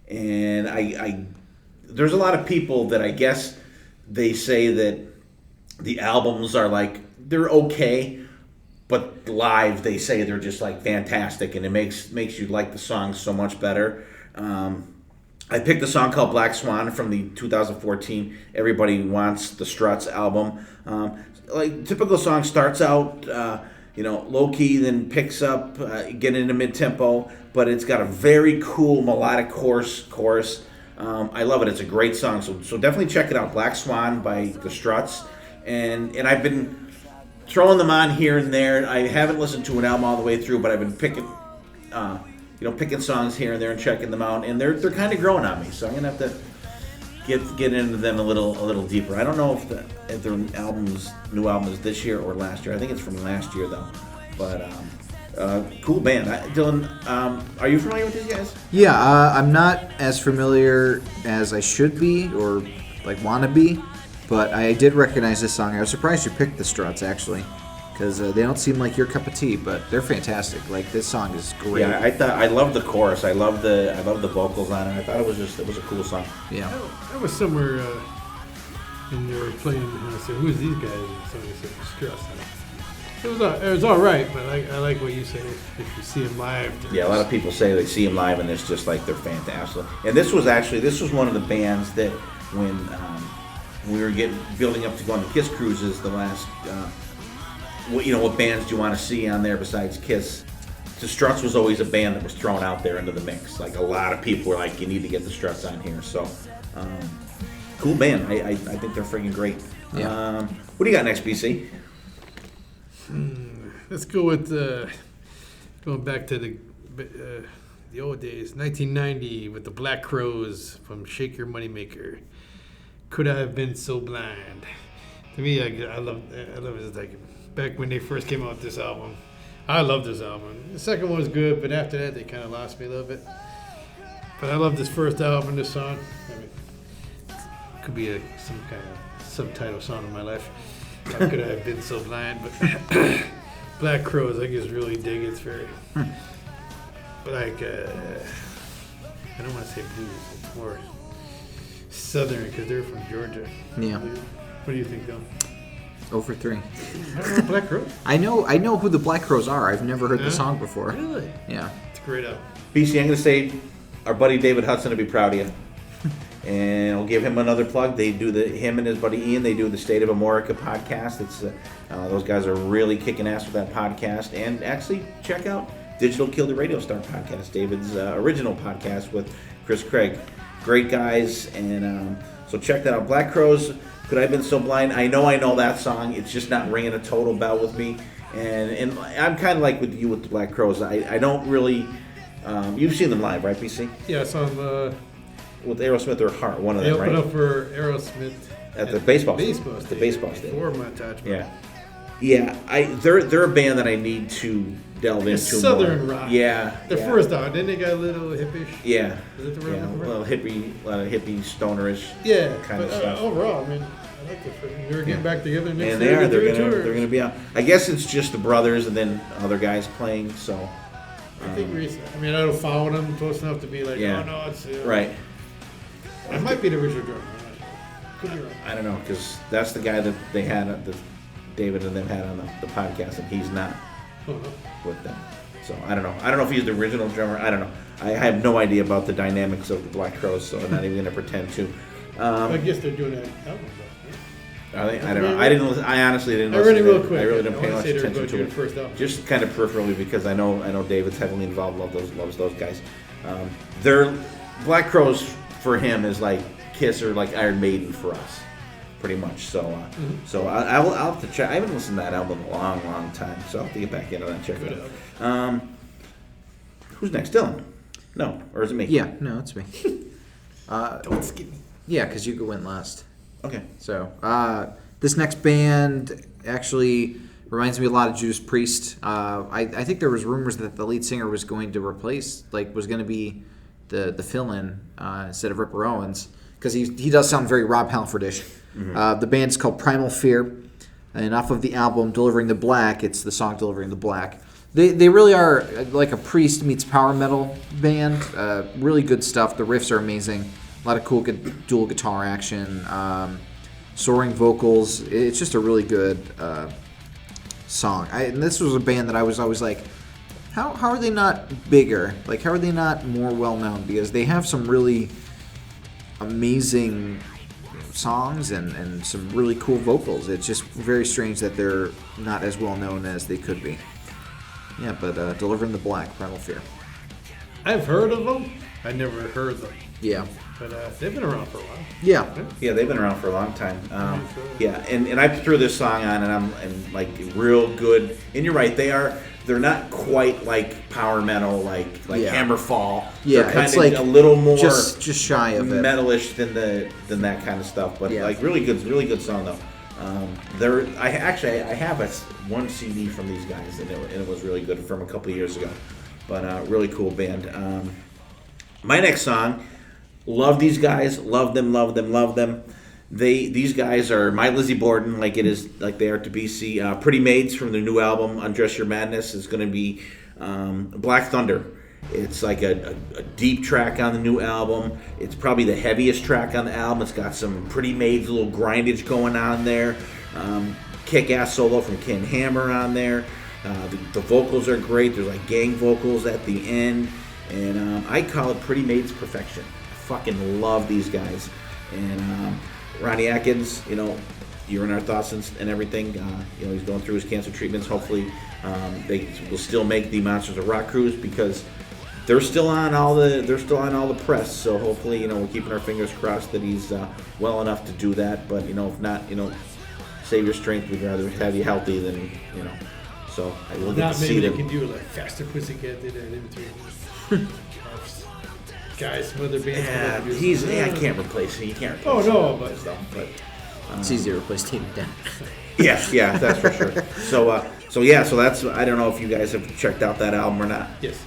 And there's a lot of people that I guess they say that the albums are they're okay, but live they say they're just fantastic, and it makes you like the songs so much better. I picked a song called Black Swan from the 2014 Everybody Wants the Struts album. Typical song starts out low key, then picks up, getting into mid tempo, but it's got a very cool melodic chorus. I love it. It's a great song, so definitely check it out. Black Swan by the Struts. And I've been throwing them on here and there. I haven't listened to an album all the way through, but I've been picking songs here and there and checking them out, and they're kind of growing on me. So I'm gonna have to get into them a little deeper. I don't know if their new album is this year or last year. I think it's from last year though. But cool band. Dylan, are you familiar with these guys? Yeah, I'm not as familiar as I should be or want to be. but I did recognize this song. I was surprised you picked the Struts, actually, because they don't seem like your cup of tea, but they're fantastic. Like, this song is great. Yeah, I love the chorus. I love the vocals on it. I thought it was a cool song. Yeah. I was somewhere and they were playing, and I said, "Who's these guys?" And somebody said, "Struts." It was all right, but I like what you said. If you see them live, Yeah, a lot of people say they see them live, and it's just like they're fantastic. And this was one of the bands that when we were building up to go on the Kiss cruises, the last. What bands do you want to see on there besides Kiss? The Struts was always a band that was thrown out there into the mix. Like, a lot of people were like, you need to get the Struts on here. So, cool band. I think they're freaking great. Yeah. What do you got next, BC? Let's go with going back to the old days, 1990 with the Black Crowes from Shake Your Moneymaker. Could I Have Been So Blind? To me, I love it. Like, back when they first came out with this album, I love this album. The second one was good, but after that they kind of lost me a little bit. But I love this first album, this song. I mean, it could be some kind of subtitle song in my life. How could I have been so blind? But Black Crowes, I just really dig it. It's very like I don't want to say blues. It's more southern because they're from Georgia. Yeah. What do you think, though? 0 for 3. I don't know Black Crowes. I know who the Black Crowes are. I've never heard the song before. Really? Yeah. It's a great album. BC, I'm going to say our buddy David Hudson will be proud of you. And I'll give him another plug. They do him and his buddy Ian, they do the State of America podcast. It's those guys are really kicking ass with that podcast. And actually, check out Digital Kill the Radio Star podcast, David's original podcast with Chris Craig. Great guys, and so check that out. Black Crowes, Could I Have Been So Blind? I know that song. It's just not ringing a total bell with me. And I'm kind of like with you with the Black Crowes. I don't really. You've seen them live, right, BC? Yeah, it's on With Aerosmith or Heart, one of they them, right? opened up for Aerosmith At the baseball stage. The baseball stage. Before Montage. Yeah. They're a band that I need to delve into Southern more. rock. Yeah. The first album, didn't they got a little hippish? Yeah. Is it the Yeah, a little hippie, stonerish. Yeah, kind of but stuff. overall, I mean, I like the first. They're getting back together next And year. they're gonna be out. I guess it's just the brothers and then other guys playing. So. I think I mean, I don't follow them close enough to be like, Yeah. oh no, it's Right. It might be the original drummer. Could be wrong. I don't know, because that's the guy that they had, that David and them had on the podcast, and he's not Oh, no. with them. So I don't know. I don't know if he's the original drummer. I don't know. I have no idea about the dynamics of the Black Crowes, so I'm not even going to pretend to. I guess they're doing that album though. Are they? I don't know. I didn't. I honestly didn't. I listen read it to real quick. I really didn't pay I wanna much say they're attention going to to it. the first album. Just kind of peripherally, because I know David's heavily involved. Loves those guys. Their Black Crowes for him is like Kiss or like Iron Maiden for us, pretty much. So I'll have to check. I haven't listened to that album in a long time, so I'll have to get back into that and check it out. Who's next? Dylan? No, or is it me? Yeah, no, it's me. Don't skip me. Yeah, because you went last. Okay. So this next band actually reminds me a lot of Judas Priest. I think there was rumors that the lead singer was going to was going to be the fill-in instead of Ripper Owens, because he does sound very Rob Halfordish. Mm-hmm. The band's called Primal Fear, and off of the album Delivering the Black, it's the song Delivering the Black. They really are like a Priest meets power metal band. Really good stuff. The riffs are amazing. A lot of cool dual guitar action, soaring vocals. It's just a really good song. And this was a band that I was always like, how are they not bigger? Like, how are they not more well-known? Because they have some really amazing songs and some really cool vocals. It's just very strange that they're not as well-known as they could be. Yeah, but Delivering the Black, Primal Fear. I've heard of them. I never heard them. Yeah. But they've been around for a while. Yeah. Yeah, they've been around for a long time. Yeah, and I threw this song on, and I'm like real good. And you're right, they're not quite like power metal, like Hammerfall. Yeah, they're kind it's of like a little more just shy of it. metalish than that kind of stuff. But Yeah. like really good song though. I have one CD from these guys, and it was really good from a couple of years ago. But really cool band. My next song. Love these guys. Love them. these guys are My Lizzie Borden, like they are to BC. Pretty Maids from their new album Undress Your Madness is going to be Black Thunder. It's like a deep track on the new album. It's probably the heaviest track on the album. It's got some Pretty Maids, a little grindage going on there. Kick-ass solo from Ken Hammer on there. The vocals are great. There's like gang vocals at the end. And I call it Pretty Maids perfection. I fucking love these guys. And Ronnie Atkins, you're in our thoughts and everything. He's going through his cancer treatments. Hopefully they will still make the Monsters of Rock cruise because they're still on all the press. So hopefully, we're keeping our fingers crossed that he's well enough to do that. But if not, save your strength. We'd rather have you healthy than So I will get to see them. Not maybe they can do like Faster Pussycat did at M3. Guys, some other bands. I can't replace him. You can't replace but stuff. But it's easy to replace Tammy Down. yeah, that's for sure. So that's. I don't know if you guys have checked out that album or not. Yes.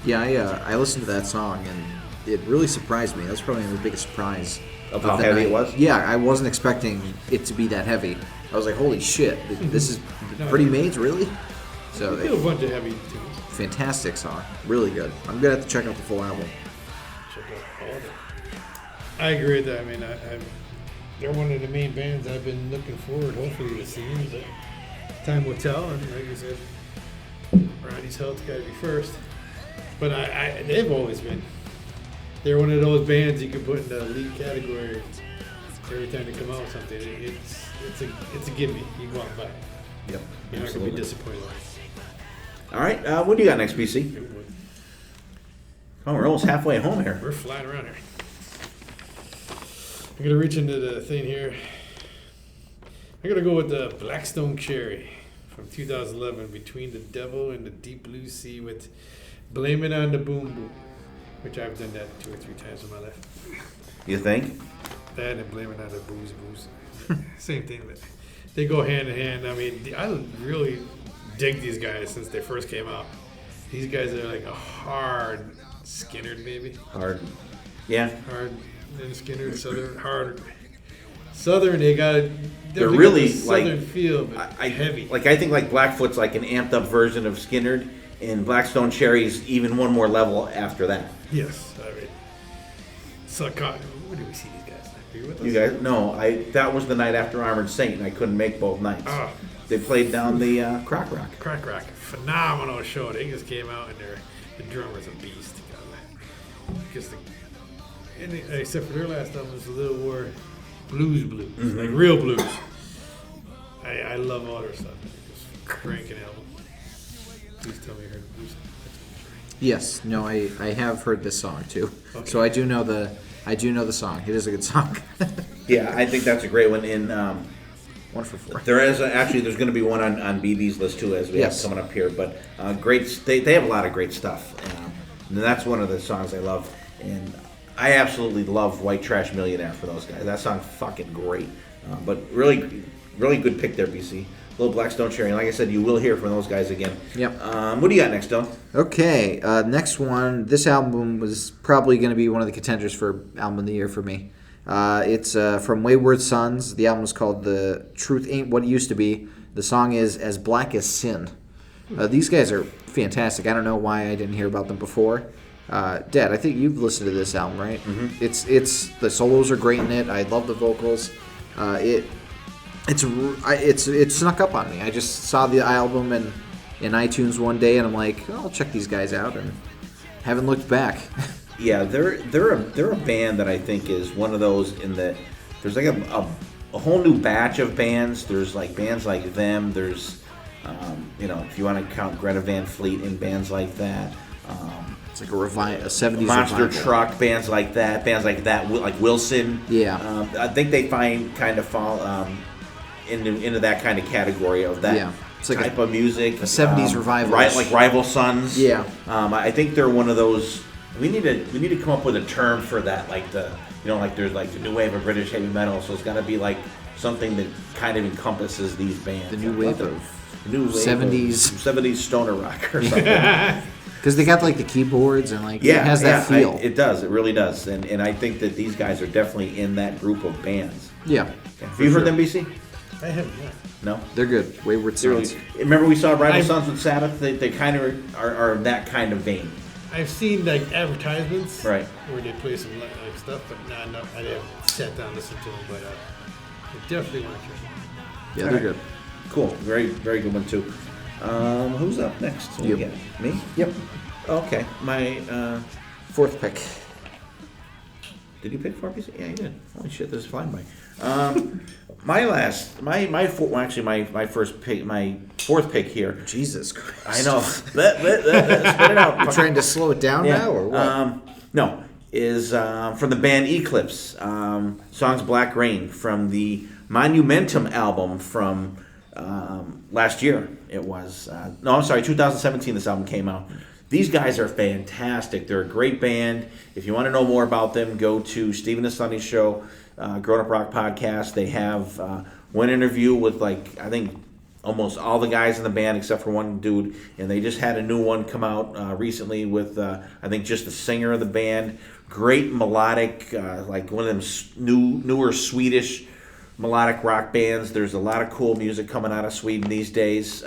Yeah, I listened to that song and it really surprised me. That was probably the biggest surprise Of how heavy it was? Yeah, I wasn't expecting it to be that heavy. I was like, holy shit, this is Pretty Maids, really? So a bunch of heavy tunes. Fantastic song, really good. I'm gonna have to check out the full album. Check out all of it. I agree with that. I mean, they're one of the main bands I've been looking forward, hopefully, to seeing. But time will tell, and like you said, Ronnie's health's got to be first. But they've always been. They're one of those bands you can put in the lead category every time they come out with something. It's a gimme. You go out and buy it. Yep. You're not going to be disappointed. All right. What do you got next, BC? Oh, we're almost halfway home here. We're flying around here. I'm going to reach into the thing here. I'm going to go with the Blackstone Cherry from 2011, Between the Devil and the Deep Blue Sea with Blame It on the Boom Boom, which I've done that 2 or 3 times in my life. You think? That and Blame It on the Booze. Same thing. But they go hand in hand. I mean, I really dig these guys since they first came out. These guys are like a hard Skinnerd, maybe. Hard. Yeah. Hard and Skinnerd, Southern, hard. Southern, they're really got the Southern feel, but heavy. Like I think like Blackfoot's like an amped up version of Skinnerd, and Blackstone Cherry's even one more level after that. Yes, I mean, so where do we see these guys? Are you with us? You guys? No, that was the night after Armored Saint, and I couldn't make both nights. Oh. They played down the Croc Rock. Croc Rock, phenomenal show. They just came out and the drummer's a beast. Except for their last album was a little more blues, mm-hmm. like real blues. I love all their stuff. Just cranking album. Please tell me you heard blues. Yes, no, I have heard this song too. Okay. So I do know the song. It is a good song. Yeah, I think that's a great one. In 1 for 4. there's going to be one on BB's list too, as we have coming up here. But great, they have a lot of great stuff. And that's one of the songs I love. And I absolutely love White Trash Millionaire for those guys. That song's fucking great. But really, really good pick there, BC. Little Blackstone Cherry. And like I said, you will hear from those guys again. Yep. What do you got next, Don? Okay, next one. This album was probably going to be one of the contenders for Album of the Year for me. It's from Wayward Sons. The album is called The Truth Ain't What It Used to Be. The song is As Black as Sin. These guys are fantastic. I don't know why I didn't hear about them before. Dad, I think you've listened to this album, right? Mm-hmm. It's the solos are great in it. I love the vocals. It snuck up on me. I just saw the album in iTunes one day, and I'm like, I'll check these guys out, and haven't looked back. Yeah, they're a band that I think is one of those in that there's like a whole new batch of bands. There's like bands like them. There's if you want to count Greta Van Fleet in bands like that. It's like a 70s Monster revival. Truck, bands like that, like Wilson. Yeah. I think they kind of fall into that kind of category of that It's like type of music. A 70s revival. Right, like Rival Sons. Yeah. I think they're one of those. We need to come up with a term for that, like there's like the new wave of British heavy metal. So it's got to be like something that kind of encompasses these bands. The new wave of 70s stoner rock or something. Because they got like the keyboards and it has that feel. It does. It really does. And I think that these guys are definitely in that group of bands. Yeah. Have you heard them, BC? I have not. No? They're good. Wayward Sons. Remember we saw Rival Sons with Sabbath? They kind of are that kind of vein. I've seen like advertisements, Right, where they play some like stuff, but no, I haven't sat down and listened to them. But I definitely want to check them out. Yeah, they're good. Cool. Very, very good one, too. Who's up next? Who You. we got? Me? Yep. Okay. My, 4th pick. did you pick 4 pieces? Yeah, you did. Holy shit, this is flying by. My first pick, my 4th pick here. Jesus Christ. I know. Spit it out. You're trying to slow it down Yeah. now, or what? No, is from the band Eclipse. Songs Black Rain from the Monumentum album from last year. It was 2017. This album came out. These guys are fantastic. They're a great band. If you want to know more about them, go to Stephen and Sonny's show, Grown Up Rock Podcast. They have one interview with I think almost all the guys in the band except for one dude, and they just had a new one come out recently with I think just the singer of the band. Great melodic, like one of them newer Swedish melodic rock bands. There's a lot of cool music coming out of Sweden these days.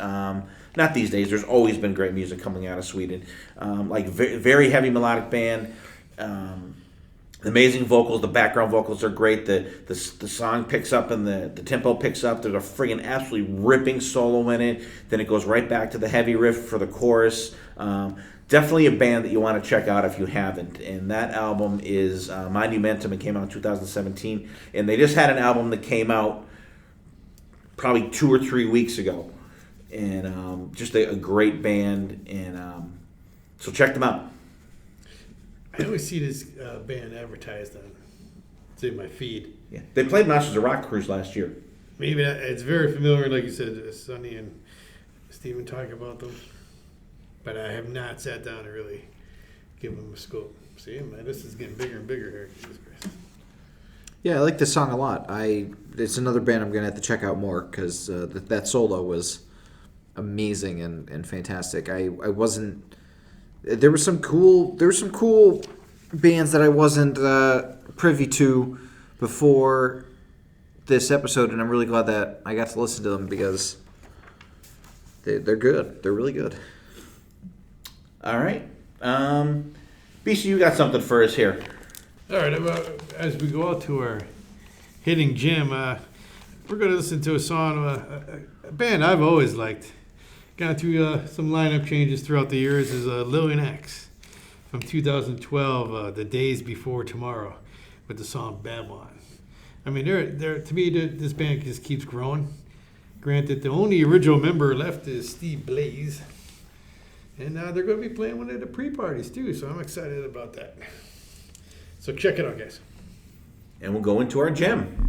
Not these days. There's always been great music coming out of Sweden. Very heavy melodic band. Amazing vocals. The background vocals are great. The song picks up and the tempo picks up. There's a friggin' absolutely ripping solo in it. Then it goes right back to the heavy riff for the chorus. Definitely a band that you want to check out if you haven't. And that album is Monumentum. It came out in 2017. And they just had an album that came out probably 2 or 3 weeks ago. And just a great band. And so check them out. I always see this band advertised on, say, my feed. Yeah, they played Masters of Rock Cruise last year. Maybe it's very familiar, like you said, Sonny and Steven talk about them. But I have not sat down and really give them a scope. See, man, this is getting bigger and bigger here. Jesus Christ. Yeah, I like this song a lot. It's another band I'm gonna have to check out more because that solo was amazing and fantastic. I wasn't. There were some cool bands that I wasn't privy to before this episode, and I'm really glad that I got to listen to them because they're good. They're really good. All right. BC, you got something for us here. All right, as we go out to our hitting gym, we're going to listen to a song, a band I've always liked. Gone through some lineup changes throughout the years, is Lil X from 2012, The Days Before Tomorrow, with the song Babylon. I mean, to me, this band just keeps growing. Granted, the only original member left is Steve Blaze. And they're going to be playing one of the pre-parties, too, so I'm excited about that. So check it out, guys. And we'll go into our gem.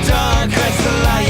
Dark hides the light.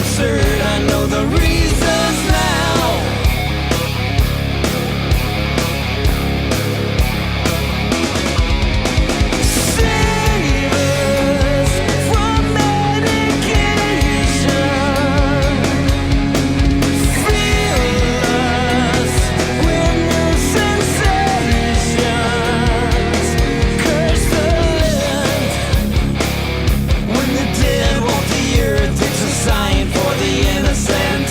absurd. I know the reasons now. Save us from medication. Feel us with new sensations. Curse the land. When the dead walk the earth, it's a sign for the innocent.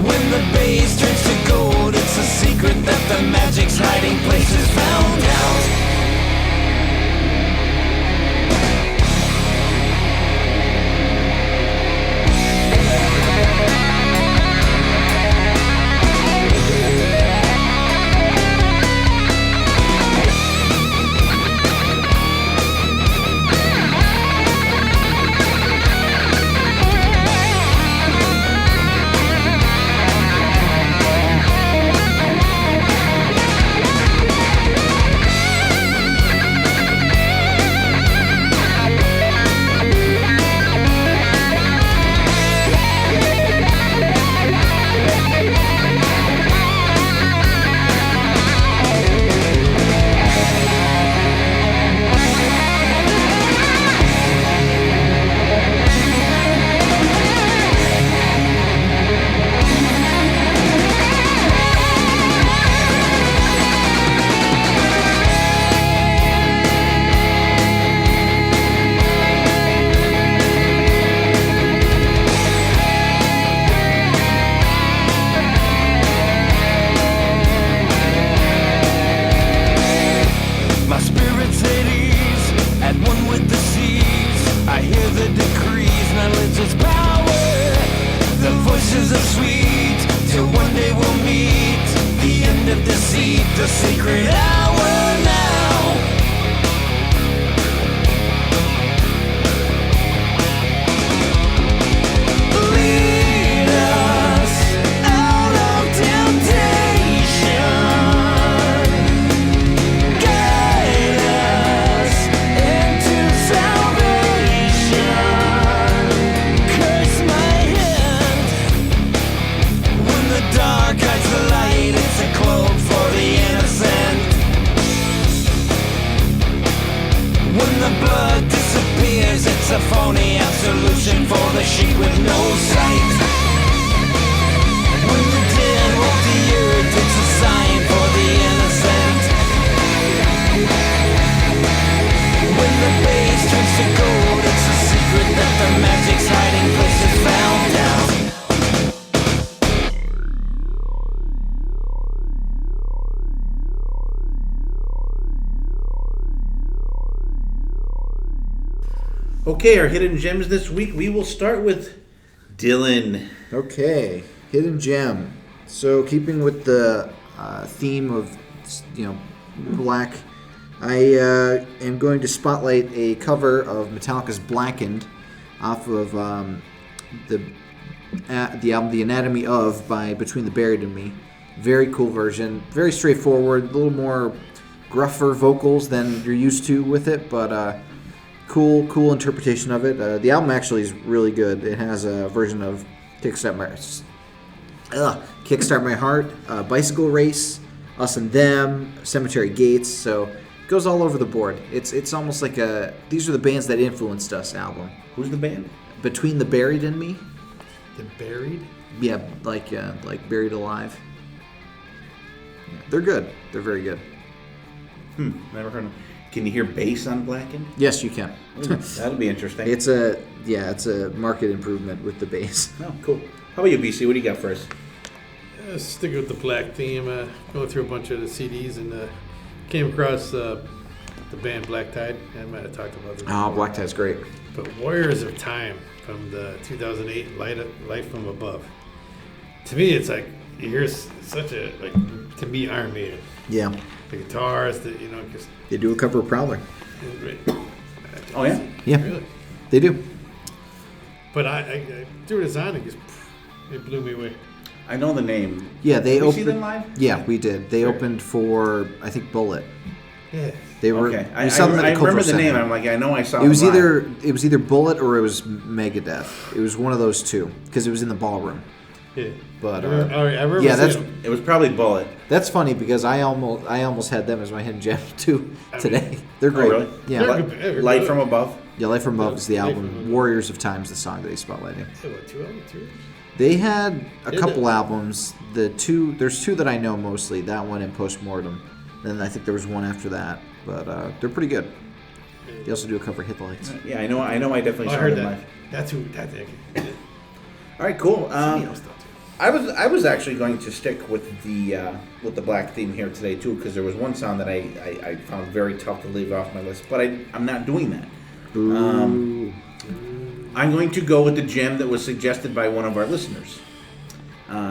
When the base turns to gold, it's a secret that the magic's hiding place is found out. My spirit's at ease, at one with the seas. I hear the decrees, knowledge is power. The voices are sweet, till one day we'll meet. The end of deceit, the sacred hour now. Lead us out of temptation. Guide us into salvation. Curse my hand. When the dark hides the light, it's a cloak for the innocent. When the blood disappears, it's a phony absolution for the sheep with no sight. When the dead walk the earth, it's a sign for the innocent. When the base turns to gold, it's a secret that the magic's hiding place is found out. Okay, our hidden gems this week. We will start with Dylan. Okay, hidden gem. So keeping with the theme of black, I am going to spotlight a cover of Metallica's Blackened off of the album The Anatomy Of by Between the Buried and Me. Very cool version, very straightforward, a little more gruffer vocals than you're used to with it, but cool interpretation of it. The album actually is really good. It has a version of Kickstart My Heart, Bicycle Race, Us and Them, Cemetery Gates. So it goes all over the board. It's almost like these are the bands that influenced us album. Who's the band? Between the Buried and Me. The Buried? Yeah, like Buried Alive. Yeah, they're good. They're very good. Never heard of them. Can you hear bass on Blackened? Yes, you can. That'll be interesting. It's a market improvement with the bass. Oh, cool. How about you, BC? What do you got for us? Sticking with the black theme, going through a bunch of the CDs and came across the band Black Tide. I might have talked about this. Oh, Black Tide's great. But Warriors of Time from the 2008 Light from Above. To me, it's like you hear such a to me Iron Maiden. Yeah. The guitars, just They do a cover of Prowler. Oh yeah. Yeah. Really? They do. But I threw this on and it blew me away. I know the name. Yeah, they Did we opened. see them live? Yeah, we did. They opened for I think Bullet. Yeah. They were. Okay, We saw them at the I Cultural remember the name. Center. I'm like, I know I saw. It was them live. either Bullet or it was Megadeth. It was one of those two because it was in the ballroom. Yeah. But I remember yeah, seeing that's them. It was probably Bullet. that's funny because I almost had them as my hidden gem too today. They're Oh, great. really? Yeah, They're Light good. from Above. yeah. Light from Above is the Light from album. Above. Warriors of Time's the song that he's spotlighting. Hey, what, 2 albums? 3? They had a Did couple they? albums. There's two that I know mostly. That one and Postmortem. Then I think there was one after that. But they're pretty good. They also do a cover Hit the Lights. Yeah, I know. I definitely Oh, I saw heard them that. live. That's who. That's it. All right, cool. Somebody else thought too. I was actually going to stick with the black theme here today too, because there was one song that I found very tough to leave off my list, but I'm not doing that. I'm going to go with the gem that was suggested by one of our listeners.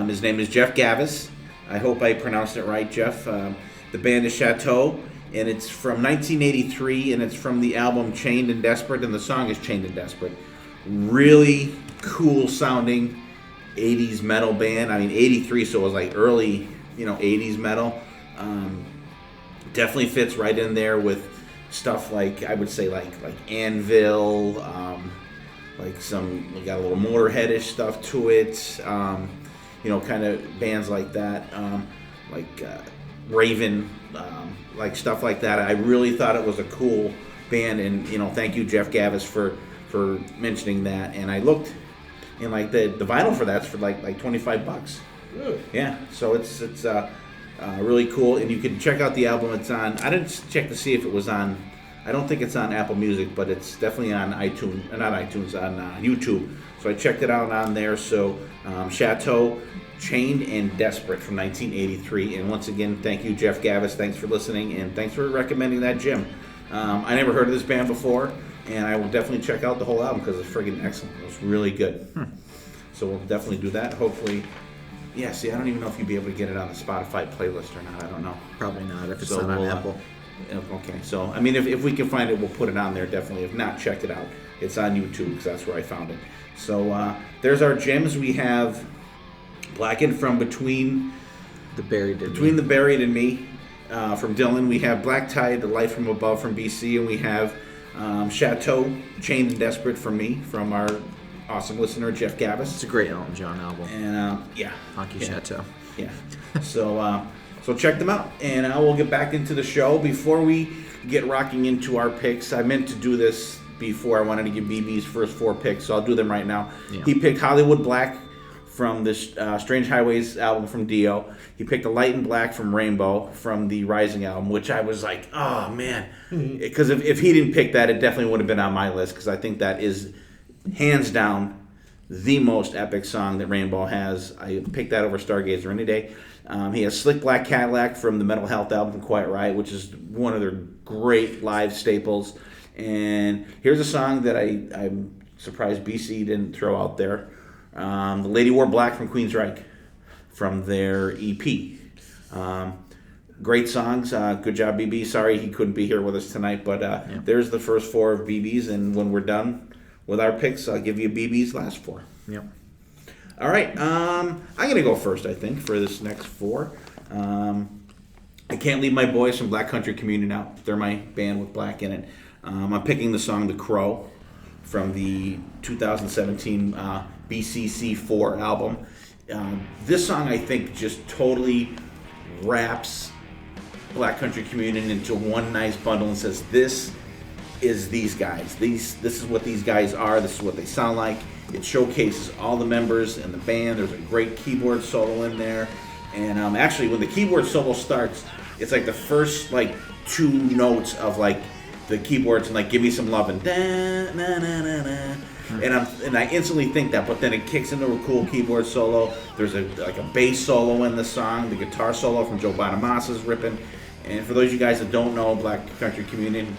His name is Jeff Gavis. I hope I pronounced it right, Jeff. The band is Chateau, and it's from 1983, and it's from the album Chained and Desperate, and the song is Chained and Desperate. Really cool sounding 80s metal band. I mean, 83, so it was like early, 80s metal. Definitely fits right in there with stuff like, I would say, like Anvil, we got a little Motorhead-ish stuff to it, kind of bands like that, Raven, like stuff like that. I really thought it was a cool band, and thank you, Jeff Gavis, for mentioning that. And I looked, and like the vinyl for that's for like $25. Really? Yeah, so it's really cool, and you can check out the album. It's on. I didn't check to see if it was on. I don't think it's on Apple Music, but it's definitely on iTunes. Not iTunes, on YouTube. So I checked it out on there. So Chateau, Chained and Desperate from 1983. And once again, thank you, Jeff Gavis. Thanks for listening, and thanks for recommending that, Jim. I never heard of this band before, and I will definitely check out the whole album because it's friggin' excellent. It was really good. So we'll definitely do that. Hopefully. Yeah, see, I don't even know if you'd be able to get it on the Spotify playlist or not. I don't know. Probably not if it's So not on we'll, Apple. Okay, so, I mean, if we can find it, we'll put it on there, definitely. If not, check it out. It's on YouTube, because that's where I found it. So, there's our gems. We have Blackened from Between The Buried in the Me. Buried and Me from Dylan. We have Black Tide, The Light from Above from BC. And we have Chateau, Chained and Desperate from me, from our awesome listener, Jeff Gavis. It's a great Elton John album. And, yeah. Honky Yeah. Chateau. Yeah. So check them out, and we'll get back into the show. Before we get rocking into our picks, I meant to do this before. I wanted to give BB's first 4 picks, so I'll do them right now. Yeah. He picked Hollywood Black from the Strange Highways album from Dio. He picked A Light in Black from Rainbow from the Rising album, which I was like, oh, man. Because if he didn't pick that, it definitely would have been on my list, because I think that is hands down the most epic song that Rainbow has. I picked that over Stargazer any day. He has Slick Black Cadillac from the Mental Health album from Quiet Riot, which is one of their great live staples. And here's a song that I'm surprised BC didn't throw out there. The Lady Wore Black from Queen's Wright from their EP. Great songs. Good job, BB. Sorry he couldn't be here with us tonight, but there's the first 4 of BB's, and when we're done with our picks, I'll give you BB's last 4. Yep. All right, I'm going to go first, I think, for this next 4. I can't leave my boys from Black Country Communion out. They're my band with Black in it. I'm picking the song The Crow from the 2017 BCC4 album. This song, I think, just totally wraps Black Country Communion into one nice bundle and says, this is these guys. This is what these guys are. This is what they sound like. It showcases all the members in the band. There's a great keyboard solo in there. And actually, when the keyboard solo starts, it's like the first 2 notes of the keyboards and Give Me Some Lovin'. Da, na, na, na, na. And I instantly think that, but then it kicks into a cool keyboard solo. There's a bass solo in the song. The guitar solo from Joe Bonamassa's ripping. And for those of you guys that don't know Black Country Communion,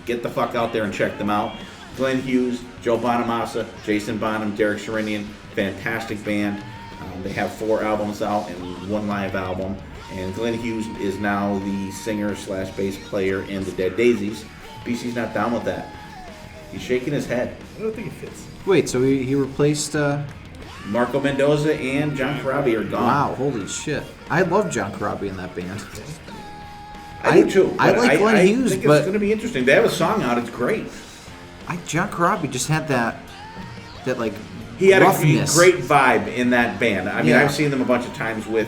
get the fuck out there and check them out. Glenn Hughes, Joe Bonamassa, Jason Bonham, Derek Sherinian, fantastic band. They have 4 albums out and 1 live album. And Glenn Hughes is now the singer/bass player in the Dead Daisies. BC's not down with that. He's shaking his head. I don't think it fits. Wait, so he replaced... Marco Mendoza and John Corabi are gone. Wow, holy shit. I love John Corabi in that band. I do too. I like Glenn Hughes, I think but it's going to be interesting. They have a song out. It's great. John Corabi just had that like He had roughness. a great vibe in that band. I mean, Yeah. I've seen them a bunch of times with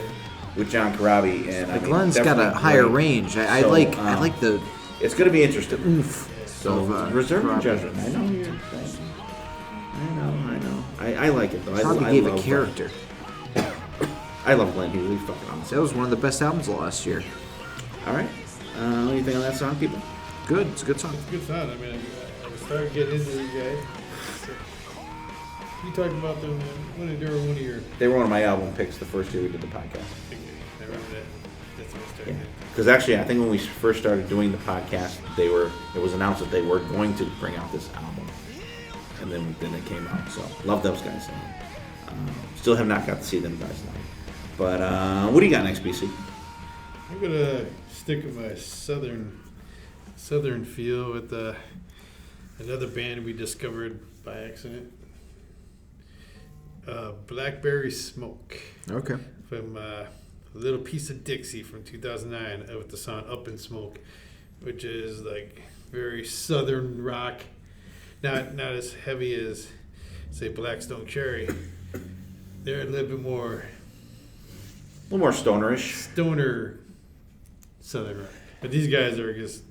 John Corabi, and I mean, Glenn's got a definitely higher great. range. I So, like the It's going to be interesting. oomph. So reserve your Corabi. judgment. I know you're. I know. I like it though. Corabi I gave love a character. I love Glenn Hughes. He's fucking awesome. That was one of the best albums of last year. All right. Anything on that song, people? Good. It's a good song. It's a good sound. I mean, I started getting into these guys. You talked about them when they were one of your. They were one of my album picks the first year we did the podcast. I remember that. That's when I started. Yeah. Because actually, I think when we first started doing the podcast, it was announced that they were going to bring out this album, and then it came out. So love those guys. Still have not got to see them guys now. But what do you got next, BC? I'm gonna stick with my southern feel with another band we discovered by accident. Blackberry Smoke Okay. from A Little Piece of Dixie from 2009 with the song Up in Smoke, which is like very southern rock, not as heavy as say Blackstone Cherry. They're a little bit more A little more stonerish. stoner southern rock, but these guys are just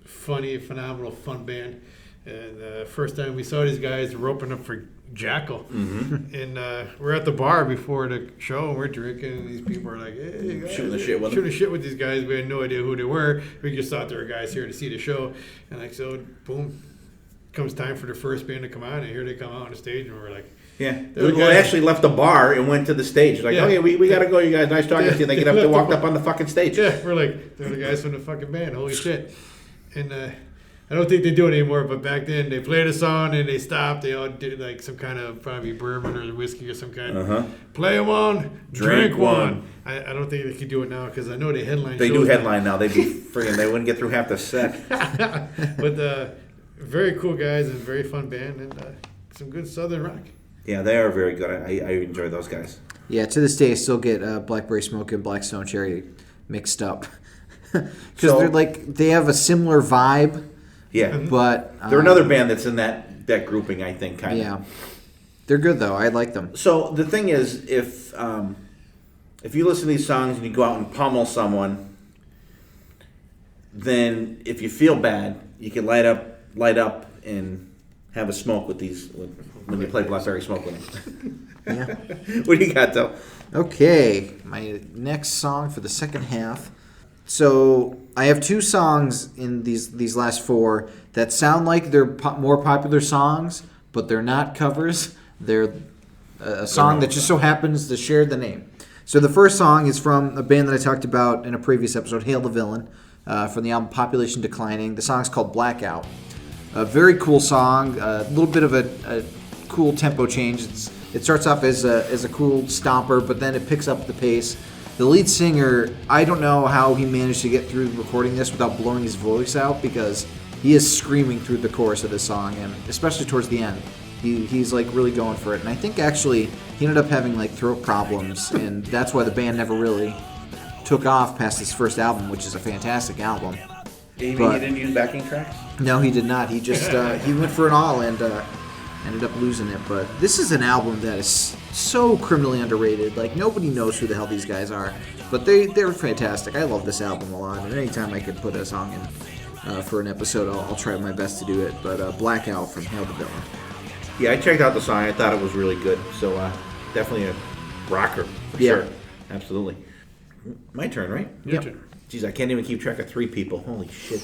funny, phenomenal, fun band. And first time we saw these guys, we're opening up for Jackal, and we're at the bar before the show, and we're drinking, and these people are like, "Hey, guys, Shooting the shit with them. shooting the shit with these guys." We had no idea who they were. We just thought they were guys here to see the show, and like so, boom, comes time for the first band to come out, and here they come out on the stage, and we're like, Yeah. They're They guys- actually left the bar and went to the stage. Like, Yeah. okay, we got to go, you guys. Nice talking to you. They get up, they walked up on the fucking stage. "Yeah," we're like, "They're the guys from the fucking band. Holy shit!" And I don't think they do it anymore, but back then they played a song and they stopped. They all did like some kind of probably bourbon or whiskey or some kind. Uh-huh. Play one, Drink drink one. one. I don't think they could do it now because I know they headline. They shows do now. headline now. They'd be friggin', they wouldn't get through half the set. But very cool guys and very fun band and some good southern rock. Yeah, they are very good. I enjoy those guys. Yeah, to this day, I still get Blackberry Smoke and Blackstone Cherry mixed up because So- they're like they have a similar vibe, Yeah. but They're another band that's in that grouping, I think, kind of. Yeah, they're good though. I like them. So the thing is, if you listen to these songs and you go out and pummel someone, then if you feel bad, you can light up and have a smoke with these when you play Blackberry Smoke with them. Yeah. What do you got, though? Okay, my next song for the second half. So I have two songs in these last four that sound like they're more popular songs, but they're not covers. They're a song that just so happens to share the name. So the first song is from a band that I talked about in a previous episode, Hail the Villain, from the album Population Declining. The song's called Blackout. A very cool song, a little bit of a cool tempo change. It starts off as a cool stomper, but then it picks up the pace. The lead singer, I don't know how he managed to get through recording this without blowing his voice out because he is screaming through the chorus of this song, and especially towards the end. He's like really going for it, and I think actually he ended up having like throat problems, and that's why the band never really took off past his first album, which is a fantastic album. You mean But- you didn't use backing tracks? No, he did not. He just he went for it all and ended up losing it. But this is an album that is so criminally underrated. Like nobody knows who the hell these guys are, but they're fantastic. I love this album a lot, and anytime I can put a song in for an episode, I'll try my best to do it. But Blackout from Hail the Villain. Yeah, I checked out the song. I thought it was really good. So definitely a rocker for Yeah. sure. Absolutely. My turn, right? Your Yep. turn. Jeez, I can't even keep track of three people. Holy shit!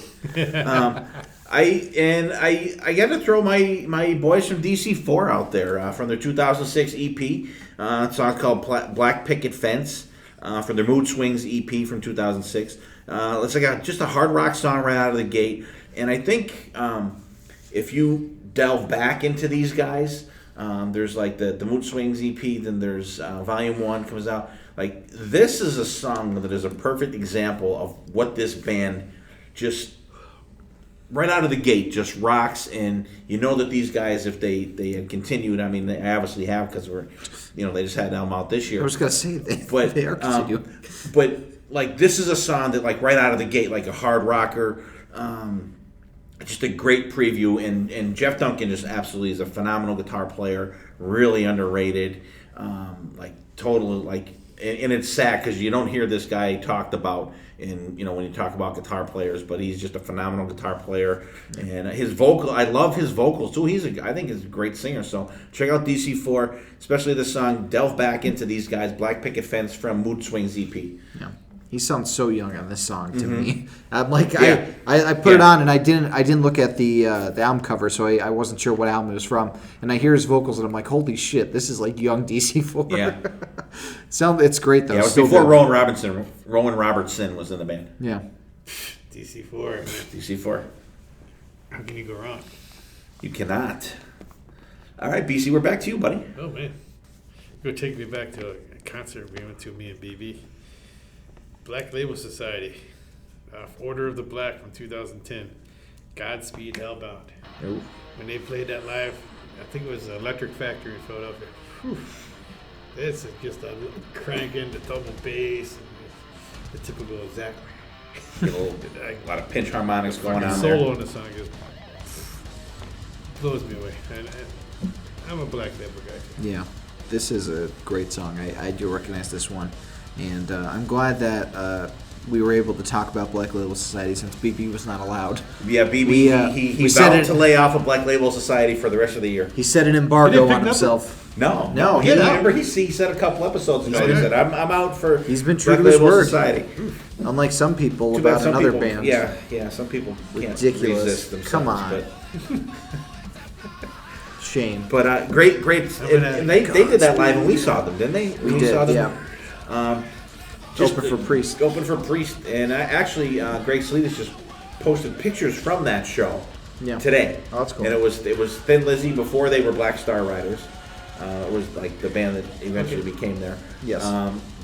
I got to throw my boys from DC4 out there from their 2006 EP. It's song called Black Picket Fence from their Mood Swings EP from 2006. It's like just a hard rock song right out of the gate. And I think if you delve back into these guys, there's like the Mood Swings EP. Then there's Volume 1 comes out. Like, this is a song that is a perfect example of what this band just, right out of the gate, just rocks. And you know that these guys, if they had continued, I mean, they obviously have because they just had an album out this year. I was gonna say But, they are continuing. But like this is a song that like right out of the gate, like a hard rocker. Just a great preview, and Jeff Duncan just absolutely is a phenomenal guitar player, really underrated, like total like, and it's sad because you don't hear this guy talked about in when you talk about guitar players, but he's just a phenomenal guitar player, and his vocal, I love his vocals too. I think he's a great singer. So check out DC4, especially the song. Delve back into these guys. Black Picket Fence from Mood Swings EP. Yeah. He sounds so young on this song to me. I'm like, I put it on and I didn't look at the album cover, so I wasn't sure what album it was from. And I hear his vocals and I'm like, holy shit, this is like young DC4. Yeah, it's great though. Yeah, it was before Rowan Robertson was in the band. Yeah, DC4, man. DC4. How can you go wrong? You cannot. All right, BC, we're back to you, buddy. Oh man, you're gonna take me back to a concert we went to, me and BB. Black Label Society, Order of the Black from 2010, Godspeed Hellbound. Ooh. When they played that live, I think it was Electric Factory in Philadelphia. Whew. It's just a cranking, the double bass, and the typical Zach. A lot of pinch harmonics going on solo there. in the song just blows me away. And I'm a Black Label guy. yeah. This is a great song. I do recognize this one. And I'm glad that we were able to talk about Black Label Society since BB was not allowed. Yeah, BB, he vowed to lay off of Black Label Society for the rest of the year. He set an embargo on himself. No. He Remember, he said a couple episodes ago, he said, I'm out for He's been true Black to his Label word. Society. Unlike some people Too bad about some another people, band. Yeah, some people can't Ridiculous. resist themselves. Come on. But, Shame. but great. And they did that live and we saw them, didn't they? We did, saw them. yeah. Open for Priest. Open for Priest. And actually, Greg Salinas just posted pictures from that show today. Oh, that's cool. And it was Thin Lizzy before they were Black Star Riders. It was like the band that eventually became there. Yes.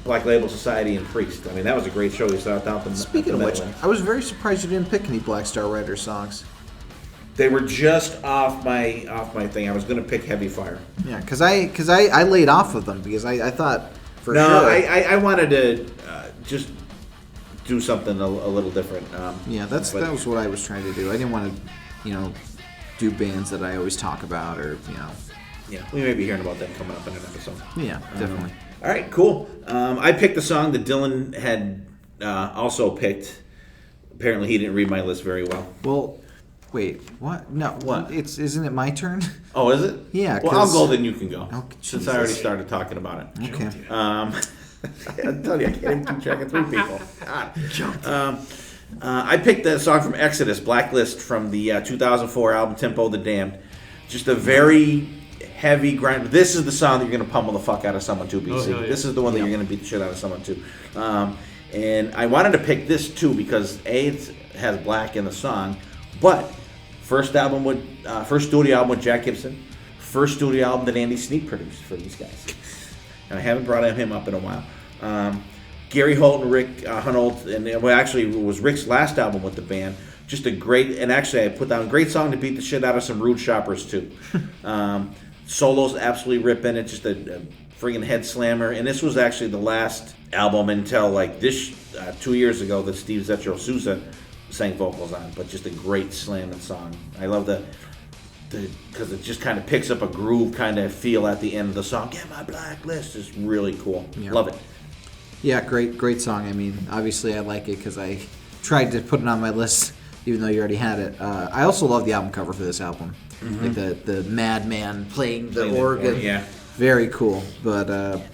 Black Label Society and Priest. I mean, that was a great show. We saw it out the Speaking the of which, Meadowlands. I was very surprised you didn't pick any Black Star Rider songs. They were just off my thing. I was going to pick Heavy Fire. Yeah, because I laid off of them because I thought for sure. No, I wanted to just do something a little different. That was what I was trying to do. I didn't want to, do bands that I always talk about or. Yeah, we may be hearing about them coming up in an episode. Yeah, definitely. All right, cool. I picked the song that Dylan had also picked. Apparently, he didn't read my list very well. Well, wait, what? No, what? Isn't it my turn? Oh, is it? Yeah. Well, I'll go, then you can go. Oh, since I already started talking about it. Okay. I tell you, I can't even keep track of 3 people. God. I picked the song from Exodus, Blacklist, from the 2004 album Tempo the Damned. Just a very heavy grind. This is the song that you're going to pummel the fuck out of someone to, BC. Oh, yeah. This is the one that you're going to beat the shit out of someone to. And I wanted to pick this too because it has Black in the song, but first studio album with Jack Gibson, first studio album that Andy Sneak produced for these guys. And I haven't brought him up in a while. Gary Holt and Rick Hunold, and it was Rick's last album with the band. Just a great, and actually I put down a great song to beat the shit out of some Rude Shoppers too. Solos absolutely ripping it, just a friggin' head slammer. And this was actually the last album until like this 2 years ago that Steve Zetro Sousa sang vocals on. But just a great slamming song. I love because it just kind of picks up a groove kind of feel at the end of the song. Get my Blacklist is really cool. Yeah. Love it. Yeah, great song. I mean, obviously I like it because I tried to put it on my list even though you already had it. I also love the album cover for this album. Like the madman playing the organ. Yeah. Very cool. But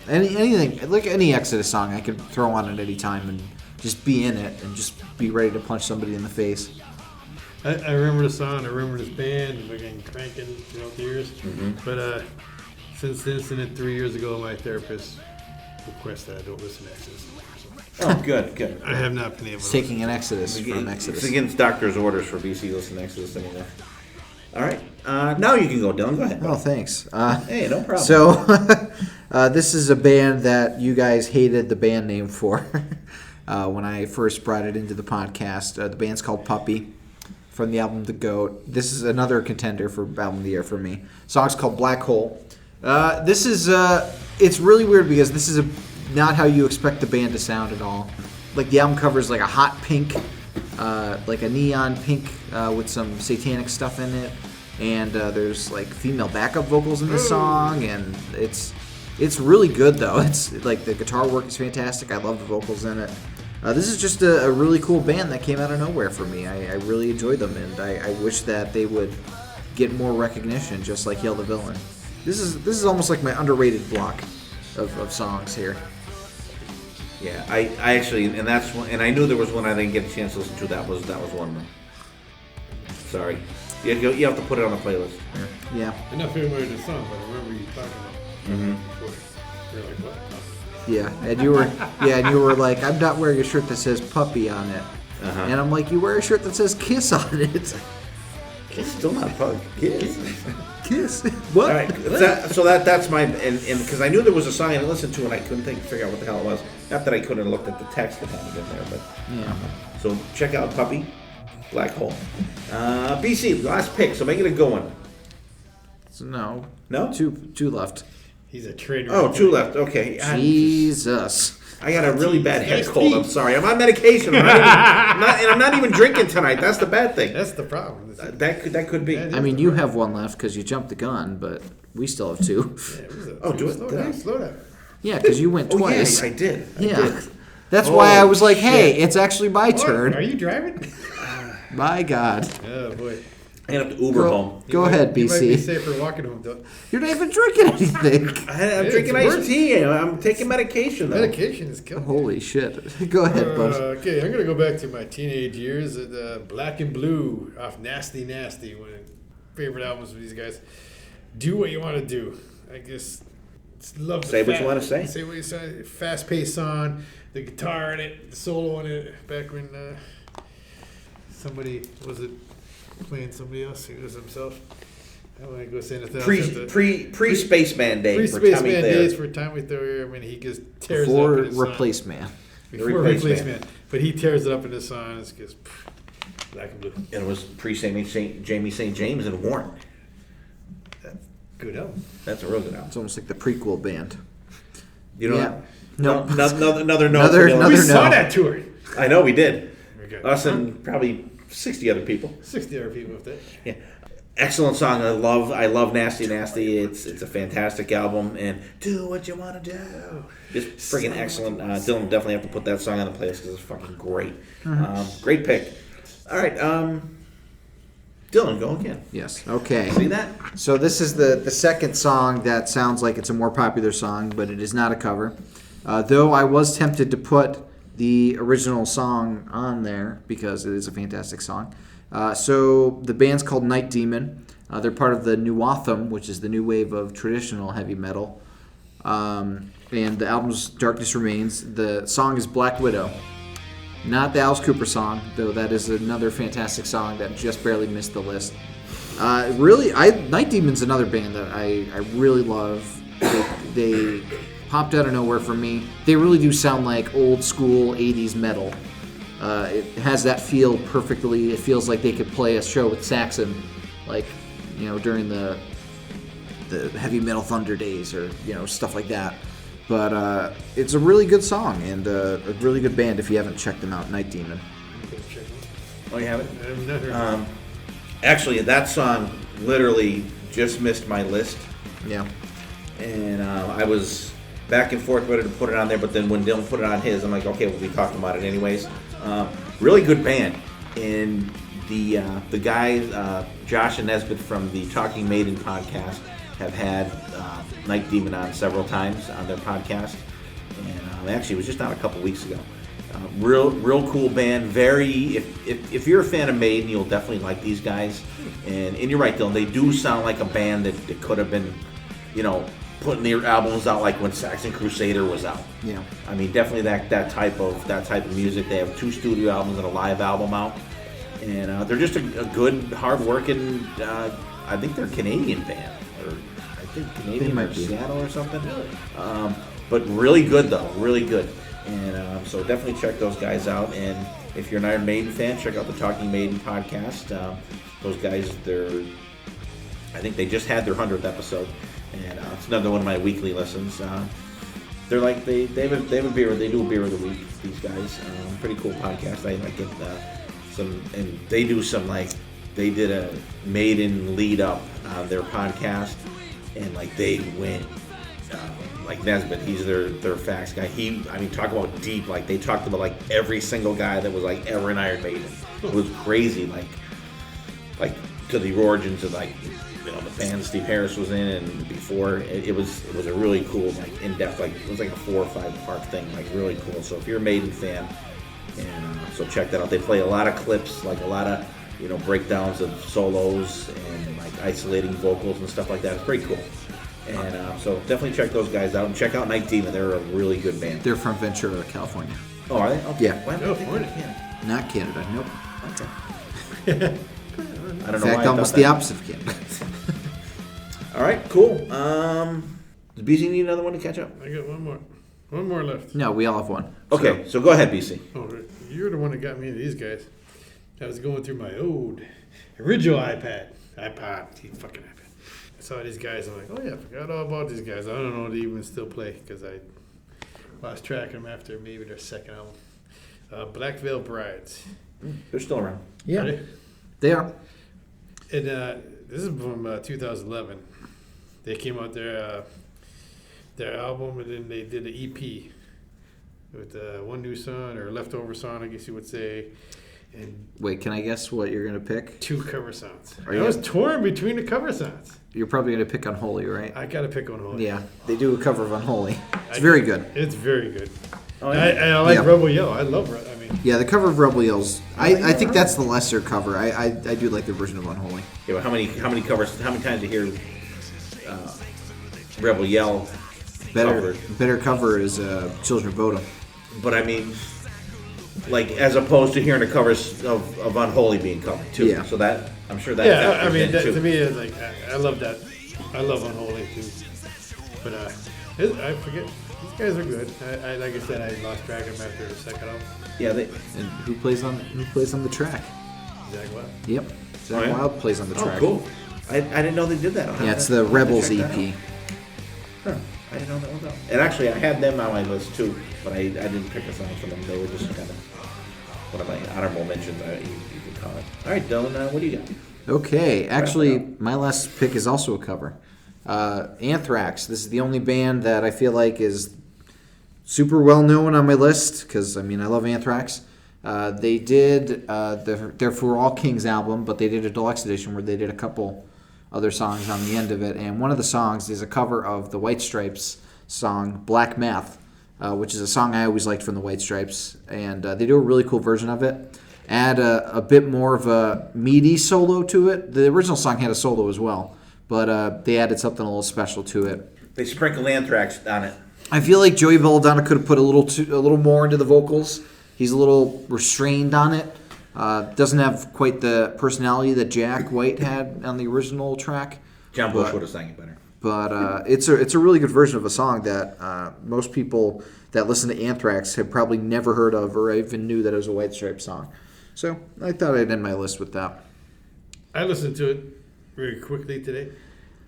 anything, like any Exodus song I could throw on at any time and just be in it and just be ready to punch somebody in the face. I remember the song, I remember this band, and we're getting cranking throughout the years. But since the incident 3 years ago, my therapist requested that I don't listen to Exodus anymore. So Oh, good. I have not been able It's to. taking an Exodus from Exodus. It's against doctor's orders for BC to listen to Exodus anymore. All right. Now you can go, Dylan. Go ahead. Oh, thanks. Hey, no problem. So, this is a band that you guys hated the band name for when I first brought it into the podcast. The band's called Puppy from the album The Goat. This is another contender for Album of the Year for me. Song's called Black Hole. This is, it's really weird because this is not how you expect the band to sound at all. like the album cover is like a hot pink, like a neon pink with some satanic stuff in it, and there's like female backup vocals in the song, and it's really good though. It's like the guitar work is fantastic. I love the vocals in it. This is just a really cool band that came out of nowhere for me. I really enjoyed them, and I wish that they would get more recognition, just like Hail the Villain. This is almost like my underrated block of songs here. Yeah, I actually, and that's one, and I knew there was one I didn't get a chance to listen to. That was one of them. Sorry, you have to put it on the playlist. Yeah. I'm not familiar with the song, but I remember you talking about it before. You're like, what? Yeah, and you were like, I'm not wearing a shirt that says puppy on it. And I'm like, you wear a shirt that says kiss on it. It's still not pug. Kiss. Kiss. What? All right, that's my, and because I knew there was a song I listened to and I couldn't figure out what the hell it was. Not that I couldn't have looked at the text that had it in there, but Yeah. So check out Puppy, Black Hole. BC, last pick, so make it a good one. So no. No? Two left. He's a traitor. Oh, two left. Okay. Jesus. I got a really bad head cold. I'm sorry. I'm on medication. I'm not even drinking tonight. That's the bad thing. That's the problem. That could be. I mean, you have one left because you jumped the gun, but we still have two. Do it. Slow down. Yeah, because you went twice. Yeah, I did. Yeah. That's why I was like, hey, it's actually my turn. Are you driving? My God. Oh, boy. I'm going to have to Uber home. Go ahead, BC. You might be safer walking home, though. You're not even drinking anything. I'm drinking iced tea. I'm taking medication, though. Medication is killing me. Holy shit. Go ahead, bud. Okay, I'm going to go back to my teenage years at Black and Blue off Nasty Nasty. One of my favorite albums of these guys. Do What You Want to Do. I guess love the Say what you want to say. Say what you say. Fast-paced song. The guitar in it. The solo in it. Back when somebody, was it playing somebody else? He was himself. I want to go say anything else. Pre-Spaceman Day. Pre-Spaceman Days for Tommy Thayer. I mean, he just tears it up in his Replacement. Before Replacement. But he tears it up in his song. It's just Black and Blue. And it was pre-Jamie St. James and Warren. Good album. That's a real good album. It's almost like the prequel band. You know? Yeah. No. Another no. Another We no. saw that tour. I know we did. Okay. Us and probably 60 other people. 60 other people with that. Yeah. Excellent song. I love Nasty Nasty. It's a fantastic album. And do what you want to do. Just freaking excellent. Dylan definitely have to put that song on the playlist because it's fucking great. Great pick. All right. Dylan, go again. Yes. Okay. See that? So this is the second song that sounds like it's a more popular song, but it is not a cover. Though I was tempted to put the original song on there because it is a fantastic song. So the band's called Night Demon. They're part of the New Autumn, which is the new wave of traditional heavy metal. And the album's Darkness Remains. The song is Black Widow. Not the Alice Cooper song, though that is another fantastic song that just barely missed the list. Night Demon's another band that I really love. They popped out of nowhere for me. They really do sound like old school 80s metal. It has that feel perfectly. It feels like they could play a show with Saxon, like, during the Heavy Metal Thunder days or, stuff like that. But it's a really good song and a really good band if you haven't checked them out, Night Demon. Oh, you haven't? I've never heard Actually, that song literally just missed my list. Yeah. And I was back and forth whether to put it on there, but then when Dylan put it on his, I'm like, okay, we'll be talking about it anyways. Really good band. And the guys, Josh and Nesbitt from the Talking Maiden podcast, have had Night Demon on several times on their podcast. And actually, it was just on a couple weeks ago. Real cool band. Very, if you're a fan of Maiden, you'll definitely like these guys. And you're right, Dylan, they do sound like a band that could have been, putting their albums out like when Saxon Crusader was out. Yeah. I mean, definitely that type of music. They have 2 studio albums and a live album out, and they're just a good, hard-working. I think they're a Canadian band, or I think Canadian or Seattle or something. But really good though, really good. And so definitely check those guys out. And if you're an Iron Maiden fan, check out the Talking Maiden podcast. Those guys, I think they just had their 100th episode. And it's another one of my weekly listens. they're like they have a beer. They do a beer of the week. These guys, pretty cool podcast. I like it. Some and they do some like they did a Maiden lead up on their podcast, and like they went like Nesbitt. He's their facts guy. Talk about deep. Like they talked about like every single guy that was like ever in Iron Maiden. It was crazy. Like to the origins of like. The band Steve Harris was in, and before it was a really cool, like in depth, like it was like a 4 or 5 part thing, like really cool. So if you're a Maiden fan, and so check that out. They play a lot of clips, like a lot of breakdowns of solos and like isolating vocals and stuff like that. It's pretty cool. And so definitely check those guys out and check out Night Demon. They're a really good band. They're from Ventura, California. Oh, are they? Okay. Yeah. Why California? Not Canada. Nope. Okay. I don't know. In fact, almost the opposite of Canada. All right, cool. Does BC need another one to catch up? I got one more left. No, we all have one. Okay, so go ahead, BC. Oh, you're the one that got me into these guys. I was going through my old original iPod, fucking iPad. I saw these guys. I'm like, oh yeah, I forgot all about these guys. I don't know if they even still play because I lost track of them after maybe their second album. Black Veil Brides. They're still around. Yeah, they are. And this is from 2011. They came out their album, and then they did an EP with one new song, or leftover song, I guess you would say. And wait, can I guess what you're going to pick? 2 cover songs. I was torn between the cover songs. You're probably going to pick Unholy, right? I got to pick Unholy. Yeah, they do a cover of Unholy. It's very good. It's very good. Oh, yeah. I like Rebel Yell. I love it. Yeah, the cover of Rebel Yell's. I think that's the lesser cover. I do like the version of Unholy. Yeah, but how many covers? How many times do you hear Rebel Yell? Better cover is Children of Bodom. But I mean, like as opposed to hearing the covers of Unholy being covered too. Yeah. So that I'm sure that. Yeah, I mean, too. to me, it's like I love that. I love Unholy too. But I forget. These guys are good. I like I said, I lost track of them after the second album. Yeah, and who plays on the track? Zach Wild. Yep, Zach Wild plays on the track. Oh, cool. I didn't know they did that. Yeah, it's the Rebels EP. Huh. I didn't know that was out. And actually, I had them on my list too, but I didn't pick a song for them. They were just kind of one of my honorable mentions, you could call it. All right, Dylan, what do you got? Okay, actually, my last pick is also a cover. Anthrax. This is the only band that I feel like is super well known on my list because I love Anthrax. They did their For All Kings album, but they did a deluxe edition where they did a couple other songs on the end of it, and one of the songs is a cover of the White Stripes song Black Math, which is a song I always liked from the White Stripes, and they do a really cool version of it. Add a bit more of a meaty solo to it. The original song had a solo as well, but they added something a little special to it. They sprinkled Anthrax on it. I feel like Joey Belladonna could have put a little more into the vocals. He's a little restrained on it. Doesn't have quite the personality that Jack White had on the original track. John Bush would have sang it better. But it's a really good version of a song that most people that listen to Anthrax have probably never heard of or even knew that it was a White Stripes song. So I thought I'd end my list with that. I listened to it very quickly today.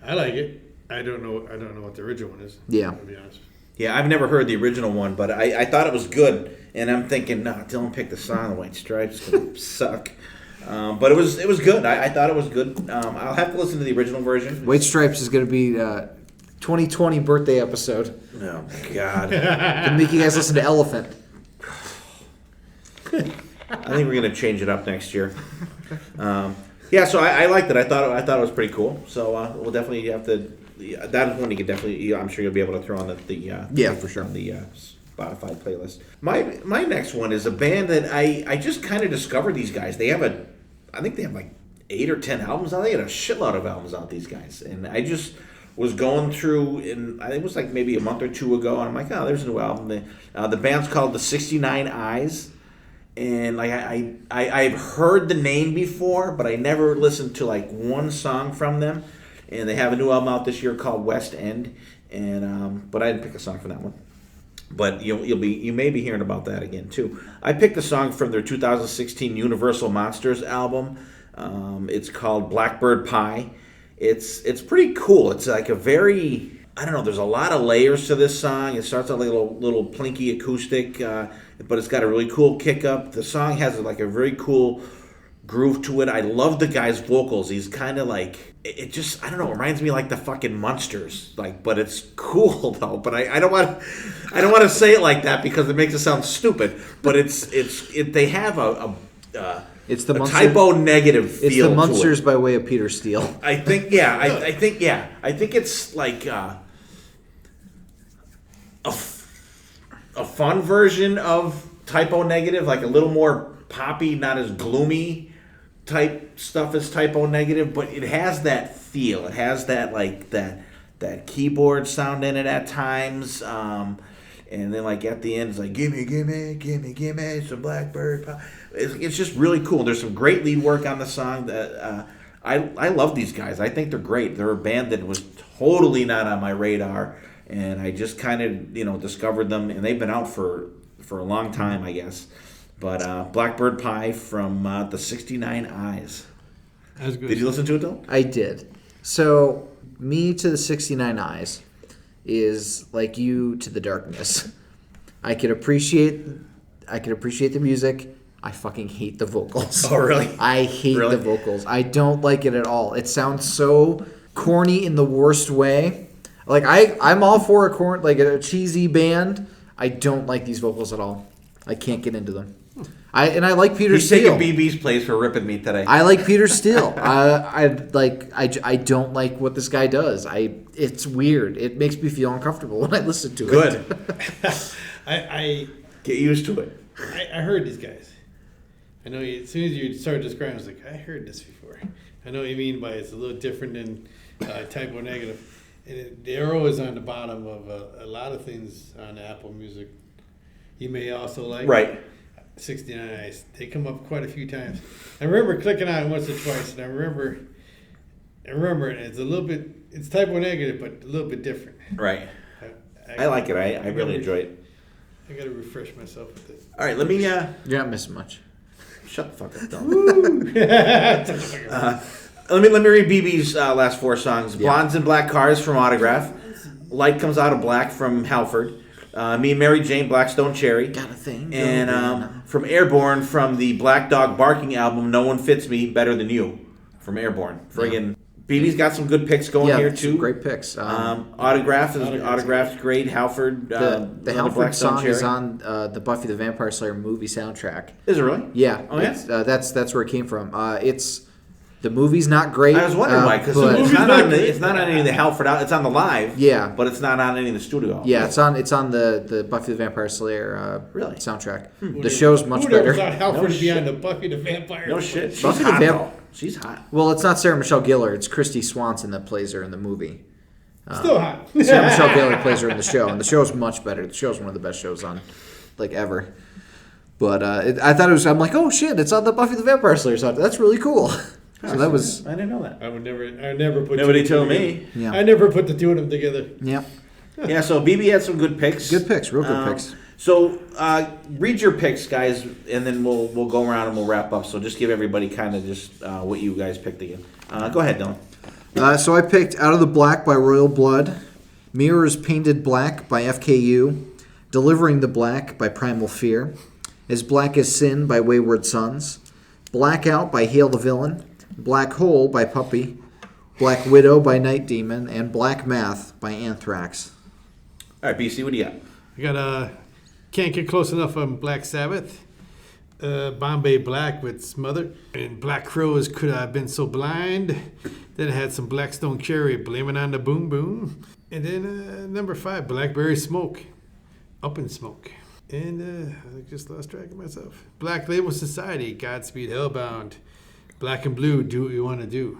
I like it. I don't know what the original one is. Yeah. To be honest. Yeah, I've never heard the original one, but I thought it was good, and I'm thinking, no, Dylan picked the song, the White Stripes, it's going to suck. But it was good. I thought it was good. I'll have to listen to the original version. White Stripes is going to be 2020 birthday episode. Oh, God. Gonna make you guys listen to Elephant. I think we're going to change it up next year. Yeah, so I liked it. I thought it was pretty cool. So we'll definitely have to. That is one you can definitely. I'm sure you'll be able to throw on yeah, for sure, on the Spotify playlist. My next one is a band that I just kind of discovered these guys. I think they have like 8 or 10 albums out. They had a shitload of albums out. These guys, and I just was going through, and I think it was like maybe a month or two ago, and I'm like, oh, there's a new album. The band's called the 69 Eyes. And like I've heard the name before, but I never listened to like one song from them. And they have a new album out this year called West End, and but I didn't pick a song from that one. But you may be hearing about that again too. I picked a song from their 2016 Universal Monsters album. It's called Blackbird Pie. It's pretty cool. It's like a very I don't know. There's a lot of layers to this song. It starts out like a little plinky acoustic, but it's got a really cool kick up. The song has like a very cool groove to it. I love the guy's vocals. He's kind of like, it just, I don't know, it reminds me like the fucking Munsters, like, but it's cool though. But I don't want to say it like that because it makes it sound stupid. But they have it's the typo negative feel. It's the Munsters to it. by way of Peter Steele. I think I think it's like a fun version of typo negative, like a little more poppy, not as gloomy type stuff as typo negative, but it has that feel. It has that like that keyboard sound in it at times. And then like at the end it's like gimme some Blackbird pie. It's just really cool. There's some great lead work on the song that I love these guys. I think they're great. They're a band that was totally not on my radar, and I just kind of discovered them, and they've been out for a long time, I guess. But Blackbird Pie from the 69 Eyes. Did you listen to it though? I did. So me to the 69 Eyes is like you to the darkness. I could appreciate the music. I fucking hate the vocals. Oh, really? I hate the vocals. I don't like it at all. It sounds so corny in the worst way. Like I'm all for a cheesy band. I don't like these vocals at all. I can't get into them. I like Peter Steele. He's taking BB's place for ripping me today. I like Peter Steele. I don't like what this guy does. It's weird. It makes me feel uncomfortable when I listen to it. Good. I get used to it. I heard these guys. I know as soon as you started describing, I was like, I heard this before. I know what you mean by it's a little different than typo negative. And the arrow is on the bottom of a lot of things on Apple Music. You may also like Right. 69 Eyes. They come up quite a few times. I remember clicking on it once or twice, and I remember it. It's a little bit, it's typo negative, but a little bit different. Right. I like it. I really enjoy it. I got to refresh myself with it. All right, let me. You're not missing much. Shut the fuck up, Dylan. Let me read BB's last four songs. Yeah. Blondes and Black Cars from Autograph. Light Comes Out of Black from Halford. Me and Mary Jane, Blackstone Cherry. Got a thing. And from Airborne, from the Black Dog Barking album, No One Fits Me Better Than You. From Airborne. Friggin' BB's got some good picks going here too. Great picks. Autograph's great. Halford. The Halford song is on the Buffy the Vampire Slayer movie soundtrack. Is it really? Yeah. Oh yeah. That's where it came from. The movie's not great. I was wondering why, because it's not on any of the Halford out. It's on the live. Yeah, but it's not on any of the studio. Yeah, it's on the Buffy the Vampire Slayer soundtrack. Hmm. The show's much better. Who thought Halford to be on the Buffy the Vampire? No shit. She's Buffy hot. the She's hot. Well, it's not Sarah Michelle Gellar. It's Christy Swanson that plays her in the movie. Still hot. Sarah Michelle Gellar plays her in the show, and the show's much better. The show's one of the best shows on, ever. But I thought it was. I'm like, oh shit! It's on the Buffy the Vampire Slayer soundtrack. That's really cool. So that was. I didn't know that. I never put. Nobody told me. Yeah. I never put the two of them together. Yeah. Yeah. So BB had some good picks. Good picks. Real good picks. So read your picks, guys, and then we'll go around and we'll wrap up. So just give everybody kind of just what you guys picked again. Go ahead, Dylan. So I picked Out of the Black by Royal Blood, Mirrors Painted Black by FKU, Delivering the Black by Primal Fear, As Black as Sin by Wayward Sons, Blackout by Hail the Villain, Black Hole by Puppy, Black Widow by Night Demon, and Black Math by Anthrax. All right, BC, what do you got? I got Can't Get Close Enough on Black Sabbath, Bombay Black with Smother, and Black Crows Could I Have Been So Blind. Then I had some Blackstone Cherry, Blaming on the Boom Boom. And then number 5, Blackberry Smoke, Up in Smoke. And I just lost track of myself. Black Label Society, Godspeed Hellbound. Black and Blue, Do What You Want to Do.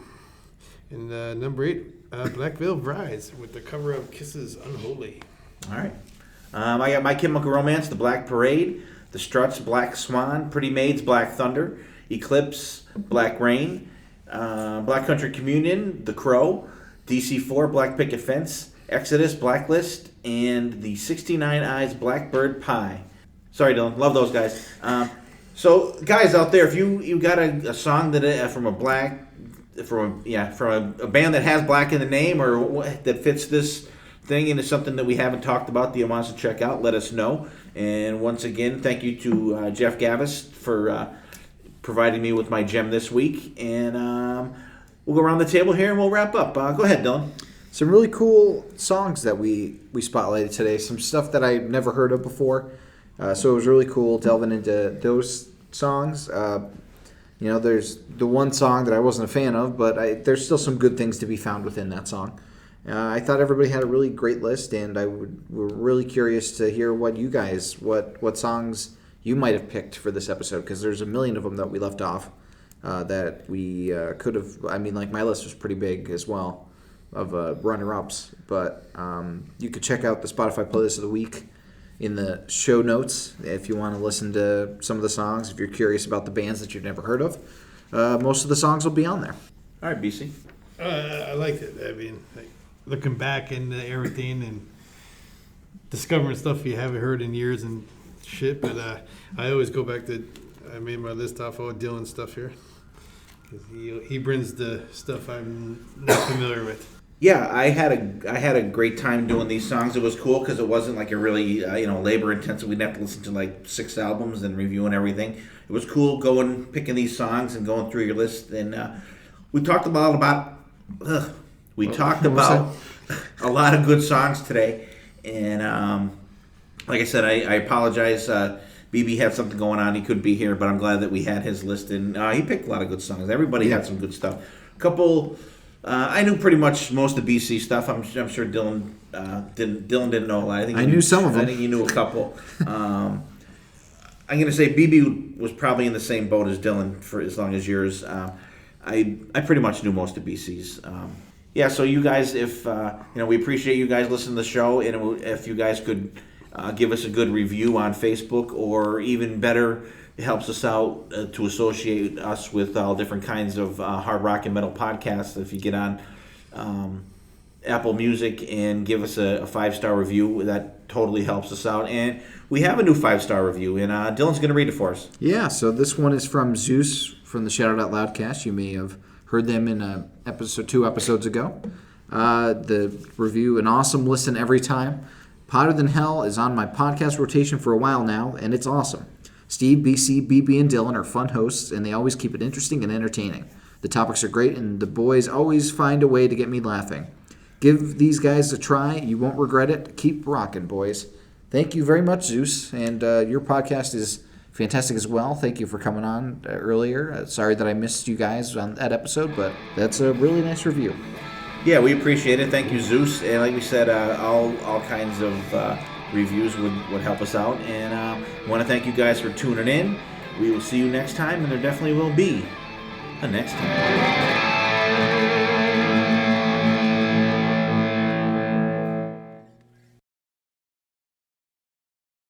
And number 8, Black Veil Brides with the cover of Kisses Unholy. All right. I got My Chemical Romance, The Black Parade, The Struts, Black Swan, Pretty Maids, Black Thunder, Eclipse, Black Rain, Black Country Communion, The Crow, DC4, Black Picket Fence, Exodus, Blacklist, and the 69 Eyes Blackbird Pie. Sorry, Dylan. Love those guys. So, guys out there, if you got a song that from a band that has black in the name or that fits this thing and it's something that we haven't talked about that you want us to check out, let us know. And once again, thank you to Jeff Gavis for providing me with my gem this week. And we'll go around the table here and we'll wrap up. Go ahead, Dylan. Some really cool songs that we spotlighted today. Some stuff that I never heard of before. So it was really cool delving into those songs. There's the one song that I wasn't a fan of, but there's still some good things to be found within that song. I thought everybody had a really great list, and we're really curious to hear what you guys, what songs you might have picked for this episode, because there's a million of them that we left off that we could have. I mean, like my list was pretty big as well of runner-ups, but you could check out the Spotify playlist of the week in the show notes if you want to listen to some of the songs, if you're curious about the bands that you've never heard of. Most of the songs will be on there. All right, BC. I liked it. I mean, looking back into everything and discovering stuff you haven't heard in years and shit, but I always go back to, I made my list off all Dylan's stuff here. He brings the stuff I'm not familiar with. Yeah, I had a great time doing these songs. It was cool because it wasn't like a really labor intensive. We didn't have to listen to like 6 albums and reviewing everything. It was cool picking these songs and going through your list. And we talked a lot about a lot of good songs today. And like I said, I apologize. BB had something going on; he couldn't be here, but I'm glad that we had his list. And he picked a lot of good songs. Everybody had some good stuff. A couple. I knew pretty much most of BC stuff. I'm sure Dylan didn't know a lot. I knew some of them. I think he knew a couple. I'm going to say BB was probably in the same boat as Dylan for as long as yours. I pretty much knew most of BC's. So you guys, if we appreciate you guys listening to the show, and if you guys could give us a good review on Facebook, or even better, it helps us out to associate us with all different kinds of hard rock and metal podcasts. If you get on Apple Music and give us a 5-star review, that totally helps us out. And we have a new 5-star review, and Dylan's going to read it for us. Yeah, so this one is from Zeus from the Shout It Out Loudcast. You may have heard them in episode 2 episodes ago. The review, an awesome listen every time. Hotter Than Hell is on my podcast rotation for a while now, and it's awesome. Steve, BC, BB, and Dylan are fun hosts, and they always keep it interesting and entertaining. The topics are great, and the boys always find a way to get me laughing. Give these guys a try. You won't regret it. Keep rocking, boys. Thank you very much, Zeus, and your podcast is fantastic as well. Thank you for coming on earlier. Sorry that I missed you guys on that episode, but that's a really nice review. Yeah, we appreciate it. Thank you, Zeus. And like we said, all kinds of reviews would help us out. And I want to thank you guys for tuning in. We will see you next time, and there definitely will be a next time.